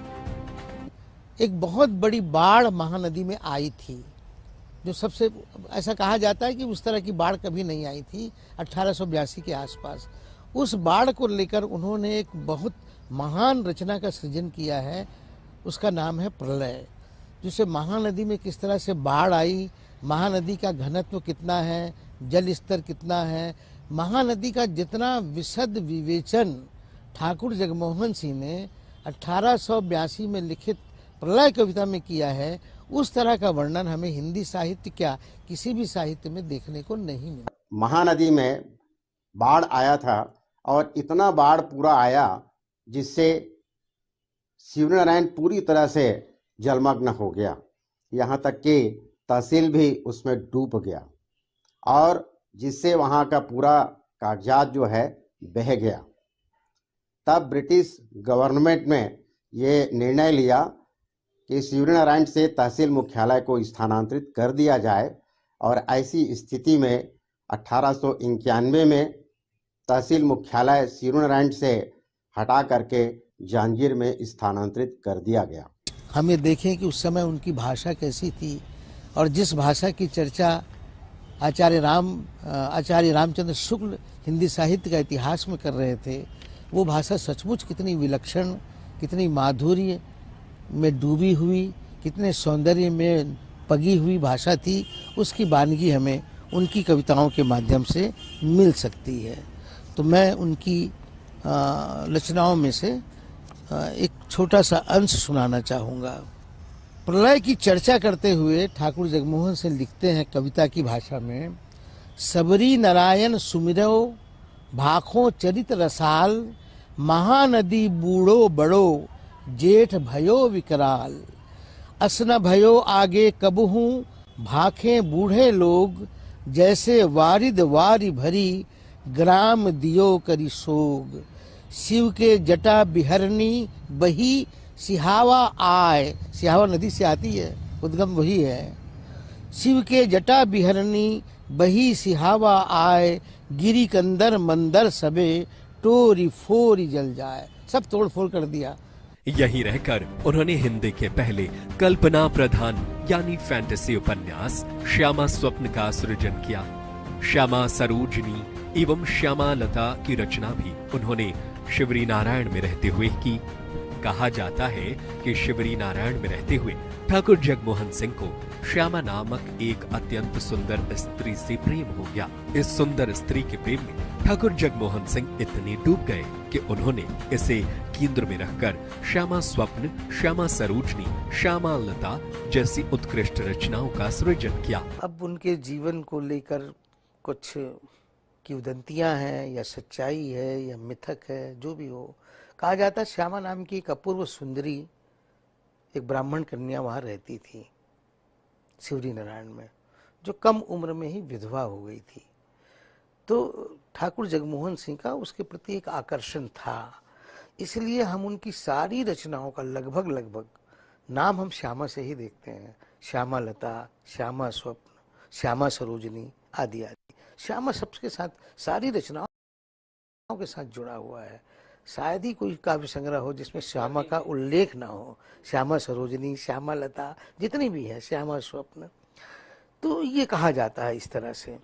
एक बहुत बड़ी बाढ़ महानदी में आई थी, जो सबसे ऐसा कहा जाता है कि उस तरह की बाढ़ कभी नहीं आई थी 1882 के आसपास। उस बाढ़ को लेकर उन्होंने एक बहुत महान रचना का सृजन किया है, उसका नाम है प्रलय। जिसे महानदी में किस तरह से बाढ़ आई, महानदी का घनत्व कितना है, जल स्तर कितना है, महानदी का जितना विशद विवेचन ठाकुर जगमोहन सिंह ने 1882 में लिखित प्रलय कविता में किया है, उस तरह का वर्णन हमें हिंदी साहित्य क्या किसी भी साहित्य में देखने को नहीं मिला। महानदी में बाढ़ आया था और इतना बाढ़ पूरा आया जिससे शिवरी नारायण पूरी तरह से जलमग्न हो गया। यहाँ तक कि तहसील भी उसमें डूब गया और जिससे वहाँ का पूरा कागजात जो है बह गया। तब ब्रिटिश गवर्नमेंट में ये निर्णय लिया कि शिवरीनारायण से तहसील मुख्यालय को स्थानांतरित कर दिया जाए और ऐसी स्थिति में 1891 में तहसील मुख्यालय शिवरीनारायण से हटा करके जांजगीर में स्थानांतरित कर दिया गया। हम ये देखें कि उस समय उनकी भाषा कैसी थी और जिस भाषा की चर्चा आचार्य रामचंद्र शुक्ल हिंदी साहित्य का इतिहास में कर रहे थे, वो भाषा सचमुच कितनी विलक्षण, कितनी माधुर्य में डूबी हुई, कितने सौंदर्य में पगी हुई भाषा थी, उसकी वानगी हमें उनकी कविताओं के माध्यम से मिल सकती है। तो मैं उनकी रचनाओं में से एक छोटा सा अंश सुनाना चाहूँगा। प्रलय की चर्चा करते हुए ठाकुर जगमोहन सिंह लिखते हैं कविता की भाषा में, सबरी नारायण सुमिरो भाखों चरित रसाल, महानदी बूढ़ो बड़ो जेठ भयो विकराल, असना भयो आगे कबहू भाखे बूढ़े लोग, जैसे वारिद वारी भरी ग्राम दियो करी सोग, शिव के जटा बिहरनी बही सिहावा आए, सिहावा नदी से आती है, उद्गम वही है। शिव के जटा बिहरनी बही सिहावा आए, गिरी कंदर मंदर सबे टोरी फोरी जल जाए, सब तोड़ फोड़ कर दिया। यहीं रहकर उन्होंने हिंदी के पहले कल्पना प्रधान यानी फैंटेसी उपन्यास श्यामा स्वप्न का सृजन किया। श्यामा सरोजनी एवं श्यामा लता की रचना भी उन्होंने शिवरी नारायण में रहते हुए की। कहा जाता है कि शिवरी नारायण में रहते हुए ठाकुर जगमोहन सिंह को श्यामा नामक एक अत्यंत सुंदर स्त्री से प्रेम हो गया। इस सुंदर स्त्री के प्रेम में ठाकुर जगमोहन सिंह इतने डूब गए कि उन्होंने इसे केंद्र में रखकर श्यामा स्वप्न, श्यामा सरोजनी, श्यामा लता जैसी उत्कृष्ट रचनाओं का सृजन किया। अब उनके जीवन को लेकर कुछ किंवदंतियां हैं या सच्चाई है या मिथक है, जो भी हो, कहा जाता है श्यामा नाम की एक अपूर्व सुंदरी एक ब्राह्मण कन्या वहाँ रहती थी शिवरी नारायण में, जो कम उम्र में ही विधवा हो गई थी। तो ठाकुर जगमोहन सिंह का उसके प्रति एक आकर्षण था, इसलिए हम उनकी सारी रचनाओं का लगभग नाम हम श्यामा से ही देखते हैं। श्यामा लता, श्यामा स्वप्न, श्यामा सरोजनी आदि आदि। श्यामा शब्द के साथ सारी रचनाओं के साथ जुड़ा हुआ है। शायद ही कोई काव्य संग्रह हो जिसमें श्यामा का उल्लेख ना हो। श्यामा सरोजनी, श्यामा लता जितनी भी है, श्यामा स्वप्न, तो ये कहा जाता है इस तरह से।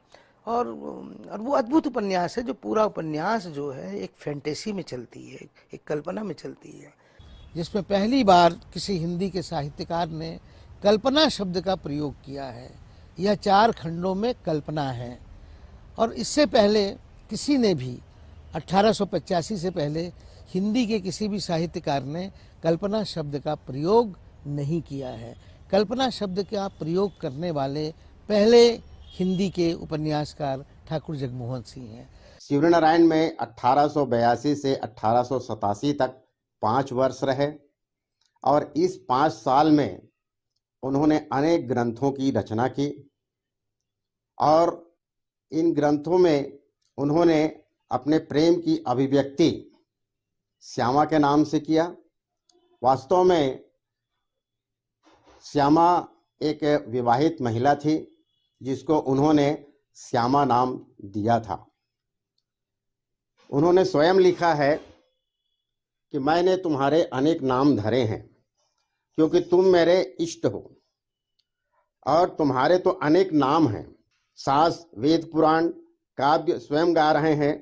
और वो अद्भुत उपन्यास है, जो पूरा उपन्यास जो है एक फैंटेसी में चलती है, एक कल्पना में चलती है, जिसमें पहली बार किसी हिंदी के साहित्यकार ने कल्पना शब्द का प्रयोग किया है। यह 4 खंडों में कल्पना है और इससे पहले किसी ने भी 1885 से पहले हिंदी के किसी भी साहित्यकार ने कल्पना शब्द का प्रयोग नहीं किया है। कल्पना शब्द का प्रयोग करने वाले पहले हिंदी के उपन्यासकार ठाकुर जगमोहन सिंह हैं। शिवरी नारायण में 1882 से 1887 तक 5 वर्ष रहे और इस 5 साल में उन्होंने अनेक ग्रंथों की रचना की और इन ग्रंथों में उन्होंने अपने प्रेम की अभिव्यक्ति श्यामा के नाम से किया। वास्तव में श्यामा एक विवाहित महिला थी जिसको उन्होंने श्यामा नाम दिया था। उन्होंने स्वयं लिखा है कि मैंने तुम्हारे अनेक नाम धरे हैं क्योंकि तुम मेरे इष्ट हो और तुम्हारे तो अनेक नाम हैं, सास, वेद, पुराण, काव्य स्वयं गा रहे हैं,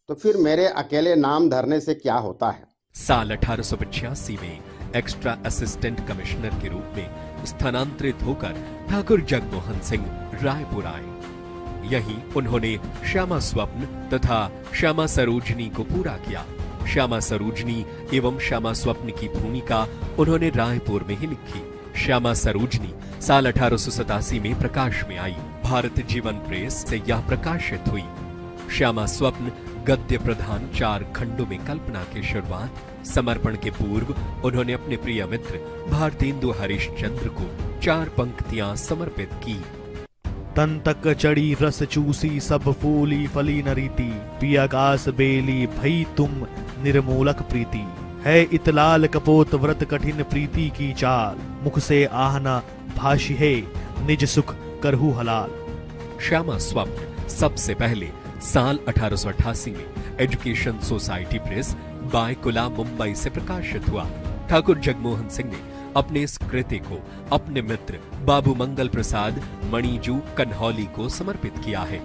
तो फिर मेरे अकेले नाम धरने से क्या होता है। साल 1885 में एक्स्ट्रा असिस्टेंट कमिश्नर के रूप में स्थानांतरित होकर ठाकुर जगमोहन सिंह रायपुर आए। यहीं उन्होंने श्यामा स्वप्न तथा श्यामा सरोजनी को पूरा किया। श्यामा सरोजनी एवं श्यामा स्वप्न की भूमिका उन्होंने रायपुर में ही लिखी। श्यामा सरोजनी साल 1887 में प्रकाश में आई। भारत जीवन प्रेस से यह प्रकाशित हुई। श्यामा स्वप्न गद्य प्रधान 4 खंडों में कल्पना की शुरुआत। समर्पण के पूर्व उन्होंने अपने प्रिय मित्र भारतेंदु हरिश्चंद्र को 4 पंक्तियां समर्पित की। तन तक चढ़ी रस चूसी सब फूली फली न रीति, पियागास बेली भई तुम निर्मूलक प्रीति। है इतलाल कपोत व्रत कठिन प्रीति की चाल, मुख से आहना भाषी है निज सुख करहु हलाल। श्यामा स्वप्न सबसे पहले साल 1888 में education society press Byculla Mumbai से प्रकाशित हुआ। ठाकुर जगमोहन सिंह ने अपने इस कृति को अपने मित्र बाबू मंगल प्रसाद मणिजू कन्हौली को समर्पित किया है।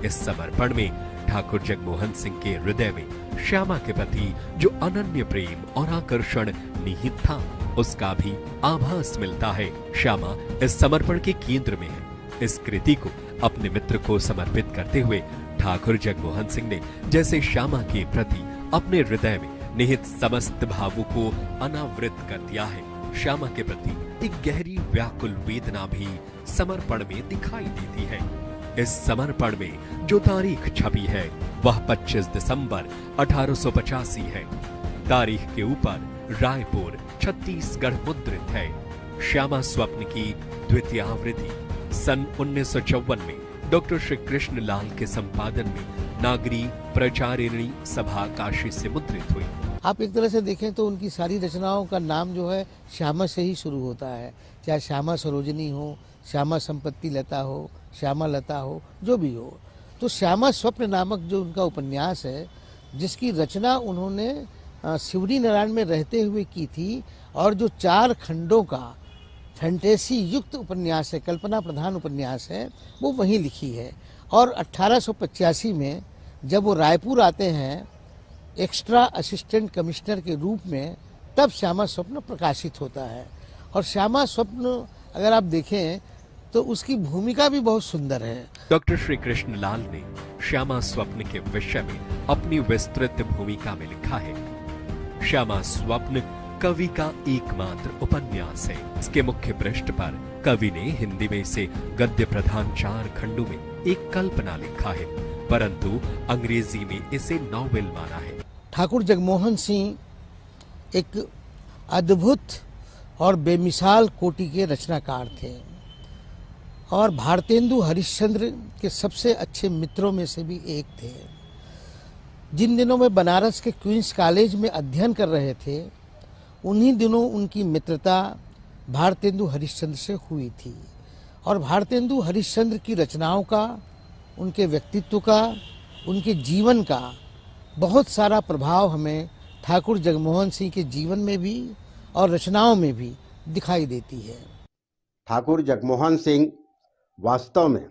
इस समर्पण में ठाकुर जगमोहन सिंह के हृदय में श्यामा के प्रति जो अनन्य प्रेम और आकर्षण निहित था, उसका भी आभास मिलता है। श्यामा इस समर्पण के केंद्र में है। इस कृति को अपने मित्र को समर्पित करते हुए ठाकुर जगमोहन सिंह ने जैसे श्यामा के प्रति अपने हृदय में निहित समस्त भावों को अनावृत कर दिया है, श्यामा के प्रति एक गहरी व्याकुल वेदना भी समर्पण में दिखाई देती है। इस समर्पण में जो तारीख छपी है वह 25 दिसंबर 1885 है। तारीख के ऊपर रायपुर छत्तीसगढ़ मुद्रित है। श्यामा स्वप्न की द्वितीय आवृत्ति सन 1954 में डॉक्टर श्री कृष्ण लाल के संपादन में नागरी प्रचारिणी सभा काशी से मुद्रित हुई। आप एक तरह से देखें तो उनकी सारी रचनाओं का नाम जो है श्यामा से ही शुरू होता है, चाहे श्यामा सरोजनी हो, श्यामा संपत्ति लता हो, श्यामा लता हो, जो भी हो। तो श्यामा स्वप्न नामक जो उनका उपन्यास है, जिसकी रचना उन्होंने शिवरी नारायण में रहते हुए की थी, और जो 4 खंडों का फैंटेसी युक्त उपन्यास है, कल्पना प्रधान उपन्यास है, वो वहीं लिखी है। और 1885 में जब वो रायपुर आते हैं एक्स्ट्रा असिस्टेंट कमिश्नर के रूप में, तब श्यामा स्वप्न प्रकाशित होता है। और श्यामा स्वप्न अगर आप देखें तो उसकी भूमिका भी बहुत सुंदर है। डॉक्टर श्री कृष्ण लाल ने श्यामा स्वप्न के विषय में अपनी विस्तृत भूमिका में लिखा है। श्यामा स्वप्न कवि का एकमात्र उपन्यास है। इसके मुख्य पृष्ठ पर कवि ने हिंदी में इसे गद्य प्रधान 4 खंडों में एक कल्पना लिखा है, परंतु अंग्रेजी में इसे नॉवेल माना है। ठाकुर जगमोहन सिंह एक अद्भुत और बेमिसाल कोटि के रचनाकार थे, और भारतेंदु हरिश्चंद्र के सबसे अच्छे मित्रों में से भी एक थे। जिन दिनों में बनारस के क्वींस कॉलेज में अध्ययन कर रहे थे, उन्हीं दिनों उनकी मित्रता भारतेंदु हरिश्चंद्र से हुई थी। और भारतेंदु हरिश्चंद्र की रचनाओं का, उनके व्यक्तित्व का, उनके जीवन का बहुत सारा प्रभाव हमें ठाकुर जगमोहन सिंह के जीवन में भी और रचनाओं में भी दिखाई देती है। ठाकुर जगमोहन सिंह वास्तव में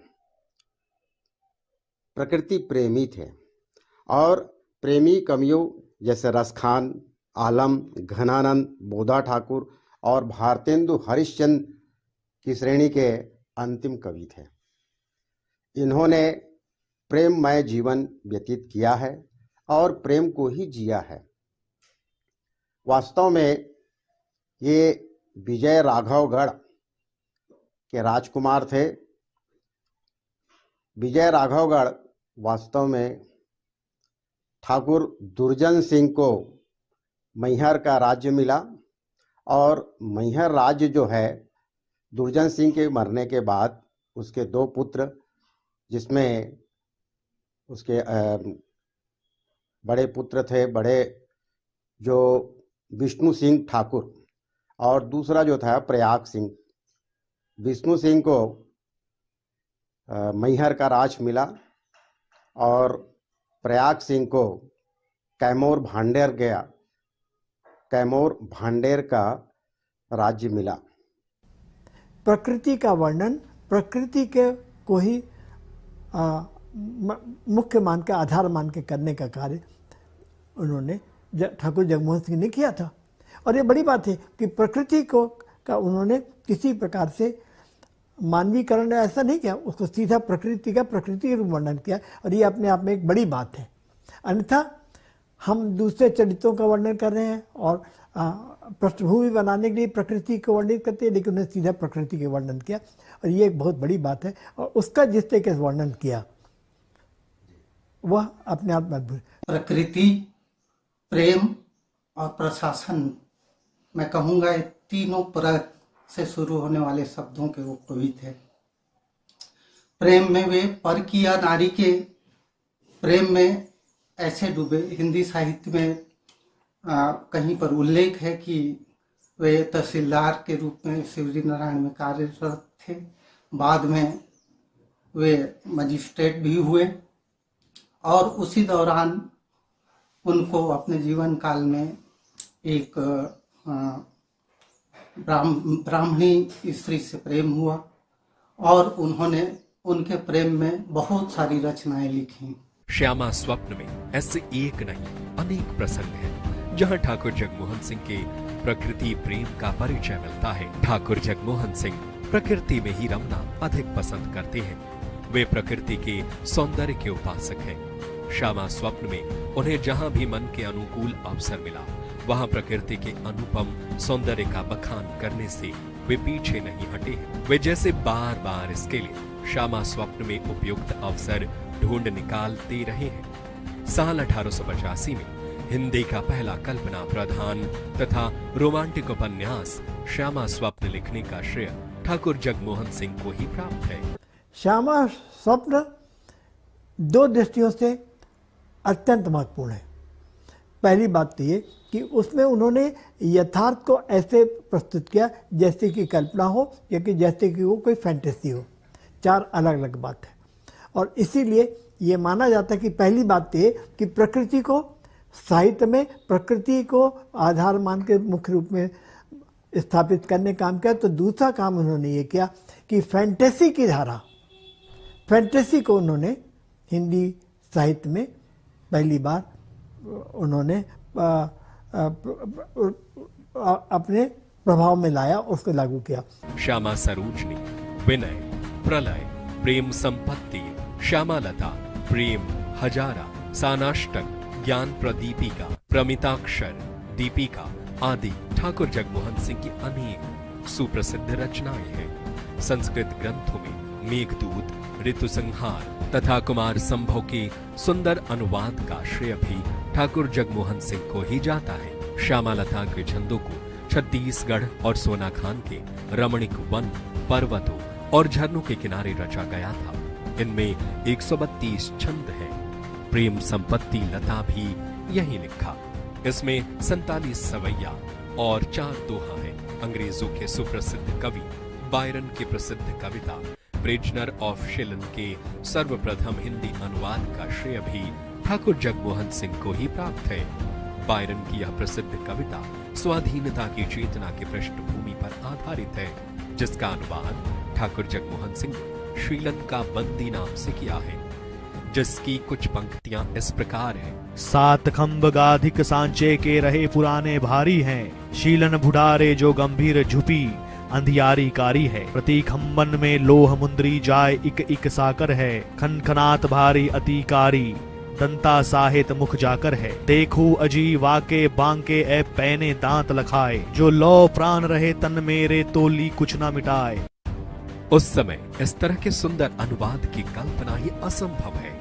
प्रकृति प्रेमी थे, और प्रेमी कवियों जैसे रसखान, आलम, घनानंद, बोधा ठाकुर और भारतेंदु हरिश्चंद्र की श्रेणी के अंतिम कवि थे। इन्होंने प्रेममय जीवन व्यतीत किया है और प्रेम को ही जिया है। वास्तव में ये विजय राघवगढ़ के राजकुमार थे। विजय राघवगढ़ वास्तव में ठाकुर दुर्जन सिंह को मैहर का राज्य मिला, और मैहर राज्य जो है दुर्जन सिंह के मरने के बाद उसके 2 पुत्र, जिसमें उसके बड़े पुत्र थे, बड़े जो विष्णु सिंह ठाकुर, और दूसरा जो था प्रयाग सिंह। विष्णु सिंह को मैहर का राज मिला, और प्रयाग सिंह को कैमूर भांडेर का राज्य मिला। प्रकृति का वर्णन, प्रकृति के को ही मुख्य मान के, आधार मान के करने का कार्य उन्होंने ठाकुर जगमोहन सिंह ने किया था। और ये बड़ी बात है कि प्रकृति को का उन्होंने किसी प्रकार से मानवीकरण ऐसा नहीं किया, उसको सीधा प्रकृति का प्रकृति के रूप वर्णन किया, और ये अपने आप में एक बड़ी बात है। अन्यथा हम दूसरे चरित्रों का वर्णन कर रहे हैं और पृष्ठभूमि बनाने के लिए प्रकृति को वर्णित करते हैं, लेकिन उन्होंने सीधा प्रकृति के वर्णन किया, और ये एक बहुत बड़ी बात है। और उसका जिस तरीके से वर्णन किया वह अपने आप में अद्भुत। प्रकृति, प्रेम और प्रशासन, मैं कहूँगा ये तीनों परत से शुरू होने वाले शब्दों के वो कवि थे। प्रेम में वे पर किया नारी के प्रेम में ऐसे डूबे। हिंदी साहित्य में कहीं पर उल्लेख है कि वे तहसीलदार के रूप में शिवजी नारायण में कार्यरत थे। बाद में वे मजिस्ट्रेट भी हुए और उसी दौरान उनको अपने जीवन काल में एक ब्राह्मणी स्त्री से प्रेम हुआ और उन्होंने उनके प्रेम में बहुत सारी रचनाएं लिखी। श्यामा स्वप्न में ऐसे एक नहीं अनेक प्रसंग हैं जहां ठाकुर जगमोहन सिंह के प्रकृति प्रेम का परिचय मिलता है। ठाकुर जगमोहन सिंह प्रकृति में ही रमना अधिक पसंद करते हैं। वे प्रकृति के सौंदर्य के उपासक हैं। श्यामा स्वप्न में उन्हें जहां भी मन के अनुकूल अवसर मिला वहां प्रकृति के अनुपम सौंदर्य का बखान करने से वे पीछे नहीं हटे। वे जैसे बार बार इसके लिए श्यामा स्वप्न में उपयुक्त अवसर ढूंढ निकालते रहे हैं। साल 1885 में हिंदी का पहला कल्पना प्रधान तथा रोमांटिक उपन्यास श्यामा स्वप्न लिखने का श्रेय ठाकुर जगमोहन सिंह को ही प्राप्त है। श्यामा स्वप्न दो दृष्टियों से अत्यंत महत्वपूर्ण है। पहली बात तो ये कि उसमें उन्होंने यथार्थ को ऐसे प्रस्तुत किया जैसे कि कल्पना हो या कि जैसे कि वो कोई फैंटेसी हो। चार अलग अलग बात है और इसीलिए ये माना जाता है कि पहली बात ये कि प्रकृति को साहित्य में प्रकृति को आधार मान के मुख्य रूप में स्थापित करने का काम किया। तो दूसरा काम उन्होंने ये किया कि फैंटेसी की धारा, फैंटेसी को उन्होंने हिंदी साहित्य में पहली बार उन्होंने अपने प्रभाव में लाया, उसको लागू किया। श्यामा सरोजनी, विनय, प्रलय, प्रेम संपत्ति, श्यामालता, प्रेम, हजारा, सानाष्टक, ज्ञान प्रदीपिका, प्रमिताक्षर, दीपिका आदि ठाकुर जगमोहन सिंह की अनेक सुप्रसिद्ध रचनाएं हैं। संस्कृत ग्रंथों में मेघदूत, ऋतु संहार तथा कुमार संभव के सुंदर अनुवाद का श्रेय भी ठाकुर जगमोहन सिंह को ही जाता है। श्यामालता के छंदों को छत्तीसगढ़ और सोनाखान के रमणीक वन, पर्वतों और झरनों के किनारे रचा गया था। इनमें 132 छंद हैं। प्रेम संपत्ति लता भी यही लिखा। इसमें 47 सवैया और 4 दोहा हैं। अंग्रेजों के सुप्रसिद्ध कवि बायरन की प्रसिद्ध कविता प्रिजनर ऑफ शिलन के सर्वप्रथम हिंदी अनुवाद का श्रेय भी ठाकुर जगमोहन सिंह को ही प्राप्त है। बायरन की यह प्रसिद्ध कविता स्वाधीनता की चेतना की पृष्ठभूमि पर आधारित है, जिसका अनुवाद ठाकुर जगमोहन सिंह ने शीलन का बंदी नाम से किया है, जिसकी कुछ पंक्तियां इस प्रकार हैं। 7 खंभ गाधिक सांचे के रहे पुराने भारी हैं, शीलन भुडारे जो गंभीर झुपी अंधियारी कारी है। प्रति खंबन में लोह मुंदरी जाय इक इक साकर है, खनखनात भारी अतिकारी दंता साहित मुख जाकर है। देखू अजी वाके बांके ए पैने दांत लखाए, जो लौ प्राण रहे तन मेरे तोली कुछ ना मिटाए। उस समय इस तरह के सुंदर अनुवाद की कल्पना ही असंभव है।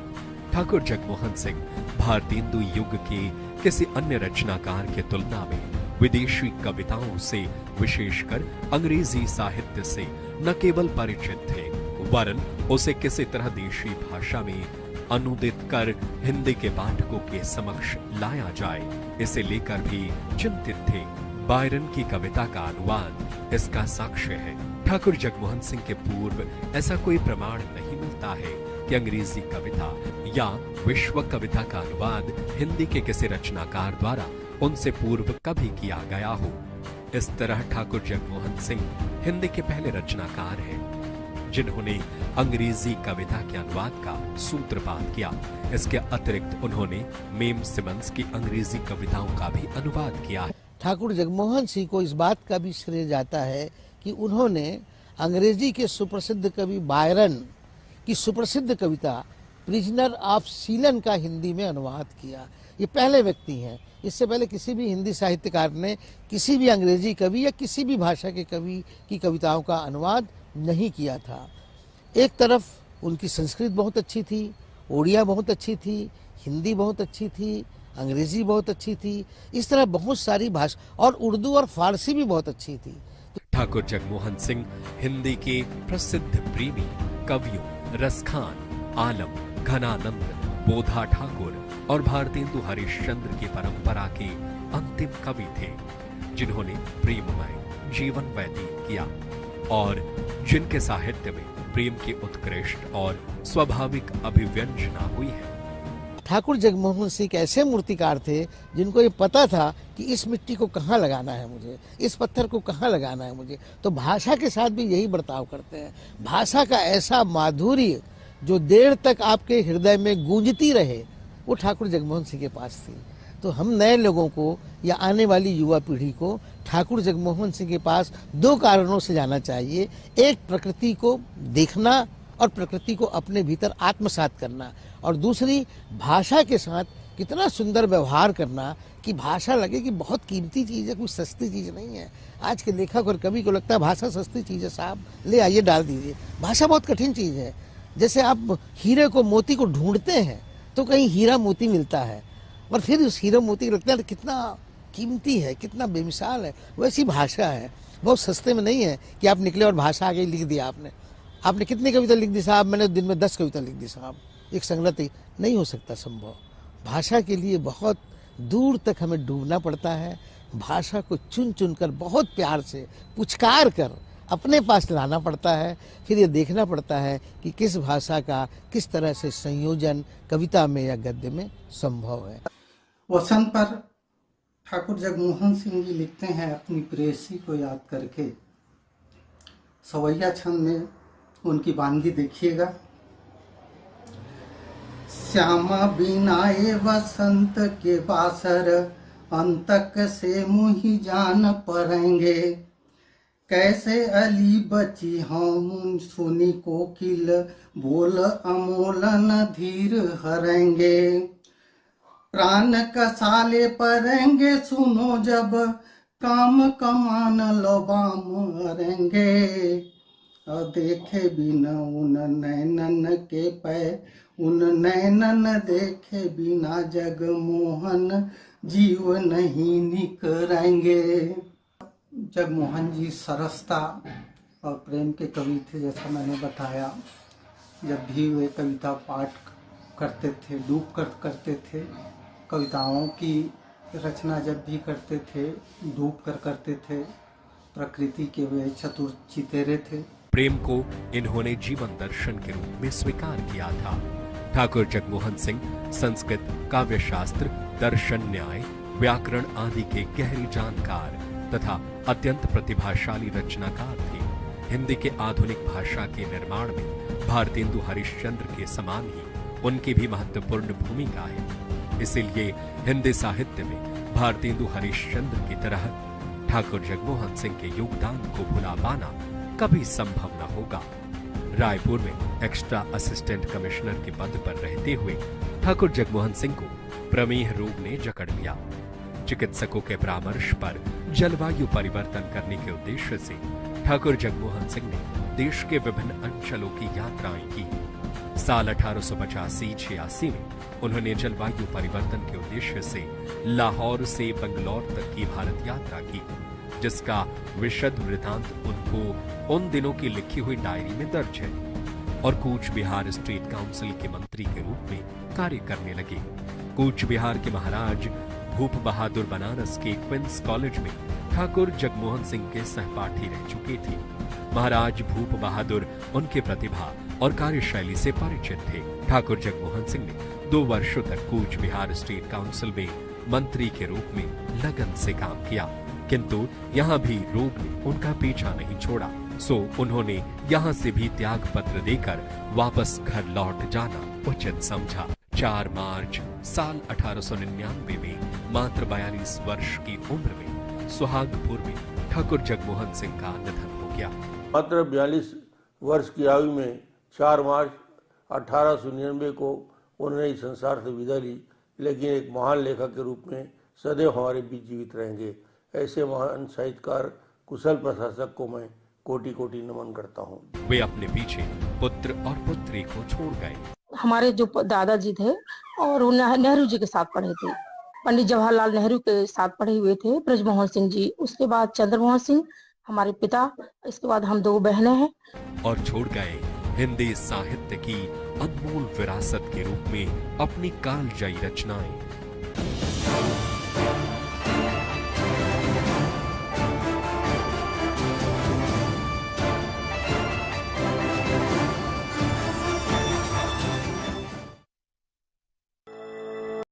ठाकुर जगमोहन सिंह भारतेंदु युग के किसी अन्य रचनाकार के तुलना में विदेशी कविताओं से, विशेषकर अंग्रेजी साहित्य से न केवल परिचित थे, वरन उसे किसी तरह देशी भाषा में अनुदित कर हिंदी के पाठकों के समक्ष लाया जाए, इसे लेकर भी चिंतित थे। बायरन की कविता का अनुवाद इसका साक्ष्य है। ठाकुर जगमोहन सिंह के पूर्व ऐसा कोई प्रमाण नहीं मिलता है कि अंग्रेजी कविता या विश्व कविता का अनुवाद हिंदी के किसी रचनाकार द्वारा उनसे पूर्व कभी किया गया हो। इस तरह ठाकुर जगमोहन सिंह हिंदी के पहले रचनाकार हैं जिन्होंने अंग्रेजी कविता के अनुवाद का सूत्रपात किया। इसके अतिरिक्त उन्होंने मेम सिमंस की अंग्रेजी कविताओं का भी अनुवाद किया है। ठाकुर जगमोहन सिंह को इस बात का भी श्रेय जाता है कि उन्होंने अंग्रेजी के सुप्रसिद्ध कवि बायरन की सुप्रसिद्ध कविता प्रिजनर ऑफ शीलन का हिंदी में अनुवाद किया। ये पहले व्यक्ति हैं। इससे पहले किसी भी हिंदी साहित्यकार ने किसी भी अंग्रेजी कवि या किसी भी भाषा के कवि की कविताओं का अनुवाद नहीं किया था। एक तरफ उनकी संस्कृत बहुत अच्छी थी, ओडिया बहुत अच्छी थी, हिंदी बहुत अच्छी थी, अंग्रेजी बहुत अच्छी थी, इस तरह बहुत सारी भाषा, और उर्दू और फारसी भी बहुत अच्छी थी। ठाकुर जगमोहन सिंह हिंदी के प्रसिद्ध प्रेमी कवियों रसखान, आलम, घनानंद, बोधा ठाकुर और भारतेंदु हरिश्चंद्र की परंपरा के अंतिम कवि थे, जिन्होंने प्रेममय जीवन व्यतीत किया और जिनके साहित्य में प्रेम की उत्कृष्ट और स्वाभाविक अभिव्यंजना हुई है। ठाकुर जगमोहन सिंह ऐसे मूर्तिकार थे जिनको ये पता था कि इस मिट्टी को कहाँ लगाना है मुझे, इस पत्थर को कहाँ लगाना है मुझे। तो भाषा के साथ भी यही बर्ताव करते हैं। भाषा का ऐसा माधुर्य जो देर तक आपके हृदय में गूंजती रहे, वो ठाकुर जगमोहन सिंह के पास थी। तो हम नए लोगों को या आने वाली युवा पीढ़ी को ठाकुर जगमोहन सिंह के पास 2 कारणों से जाना चाहिए। एक, प्रकृति को देखना और प्रकृति को अपने भीतर आत्मसात करना, और दूसरी, भाषा के साथ कितना सुंदर व्यवहार करना कि भाषा लगे कि बहुत कीमती चीज़ है, कोई सस्ती चीज़ नहीं है। आज के लेखक और कवि को लगता है भाषा सस्ती चीज़ है, साहब ले आइए डाल दीजिए। भाषा बहुत कठिन चीज़ है। जैसे आप हीरे को मोती को ढूंढते हैं तो कहीं हीरा मोती मिलता है, और फिर उस हीरा मोती को लगता है कितना कीमती है, कितना बेमिसाल है। वैसी भाषा है, बहुत सस्ते में नहीं है कि आप निकले और भाषा आगे लिख दिया आपने कितनी कविता लिख दी साहब, मैंने दिन में 10 कविता लिख दी साहब, एक संगति नहीं हो सकता संभव। भाषा के लिए बहुत दूर तक हमें डूबना पड़ता है। भाषा को चुन चुन कर बहुत प्यार से पुचकार कर अपने पास लाना पड़ता है। फिर ये देखना पड़ता है कि किस भाषा का किस तरह से संयोजन कविता में या गद्य में संभव है। वसंत पर ठाकुर जगमोहन सिंह जी लिखते हैं अपनी प्रेयसी को याद करके। सवैया छंद में उनकी वानगी देखिएगा। श्यामा बिनाए वसंत के बासर, अंतक से मुहि जान पड़ेंगे। कैसे अली बची हम सुनी कोकिल, बोल अमोलन धीर हरेंगे। प्राण कसाले परेंगे सुनो जब, काम कमान लोबाम हरेंगे। और देखे बिना उन नैनन के पै, उन नैनन देखे बिना जगमोहन जीव नहीं निकरेंगे। जगमोहन जी सरसता और प्रेम के कवि थे, जैसा मैंने बताया। जब भी वे कविता पाठ करते थे, डूब कर करते थे। कविताओं की रचना जब भी करते थे, डूब कर करते थे। प्रकृति के वे चतुर चितेरे थे। प्रेम को इन्होंने जीवन दर्शन के रूप में स्वीकार किया था। ठाकुर जगमोहन सिंह संस्कृत, काव्य शास्त्र, दर्शन, न्याय, व्याकरण आदि के गहरे जानकार तथा अत्यंत प्रतिभाशाली रचनाकार थे। हिंदी के आधुनिक भाषा के निर्माण में भारतेंदु हरिश्चंद्र के समान ही उनकी भी महत्वपूर्ण भूमिका है। इसीलिए हिंदी साहित्य में भारतेंदु हरिश्चंद्र की तरह ठाकुर जगमोहन सिंह के योगदान को भुला पाना कभी संभव न होगा। रायपुर में एक्स्ट्रा असिस्टेंट कमिश्नर के पद पर रहते हुए ठाकुर जगमोहन सिंह को प्रमेह रोग ने जकड़ लिया। चिकित्सकों के परामर्श पर जलवायु परिवर्तन करने के उद्देश्य से ठाकुर जगमोहन सिंह ने देश के विभिन्न अंचलों की यात्राएं की। साल 1885-86 में उन्होंने जलवायु परिवर्तन के उद्देश्य से लाहौर से बंगलौर तक की भारत यात्रा की, जिसका विशद वृतांत उनको उन दिनों की लिखी हुई डायरी में दर्ज है, और कूच बिहार स्टेट काउंसिल के मंत्री के रूप में कार्य करने लगे। कूच बिहार के महाराज भूप बहादुर बनारस के क्वींस कॉलेज में ठाकुर जगमोहन सिंह के सहपाठी रह चुके थे। महाराज भूप बहादुर उनके प्रतिभा और कार्यशैली से परिचित थे। ठाकुर जगमोहन सिंह ने 2 वर्षों तक कूच बिहार स्टेट काउंसिल में मंत्री के रूप में लगन से काम किया, किंतु यहाँ भी रोग ने उनका पीछा नहीं छोड़ा। सो उन्होंने यहाँ से भी त्याग पत्र देकर वापस घर लौट जाना उचित समझा। 4 मार्च साल 1899 में मात्र 42 वर्ष की उम्र में सुहागपुर में ठाकुर जगमोहन सिंह का निधन हो गया। मात्र 42 वर्ष की आयु में 4 मार्च 1899 को उन्होंने इस संसार से विदा ली, लेकिन एक महान लेखक के रूप में सदैव हमारे बीच जीवित रहेंगे। ऐसे महान साहित्यकार, कुशल प्रशासक को मैं कोटि कोटि नमन करता हूँ। वे अपने पीछे पुत्र और पुत्री को छोड़ गए। हमारे जो दादाजी थे और वो नेहरू जी के साथ पढ़े थे, पंडित जवाहरलाल नेहरू के साथ पढ़े हुए थे ब्रजमोहन सिंह जी। उसके बाद चंद्रमोहन सिंह हमारे पिता, इसके बाद हम 2 बहनें हैं। और छोड़ गए हिंदी साहित्य की अनमोल विरासत के रूप में अपनी कालजयी रचनाएं।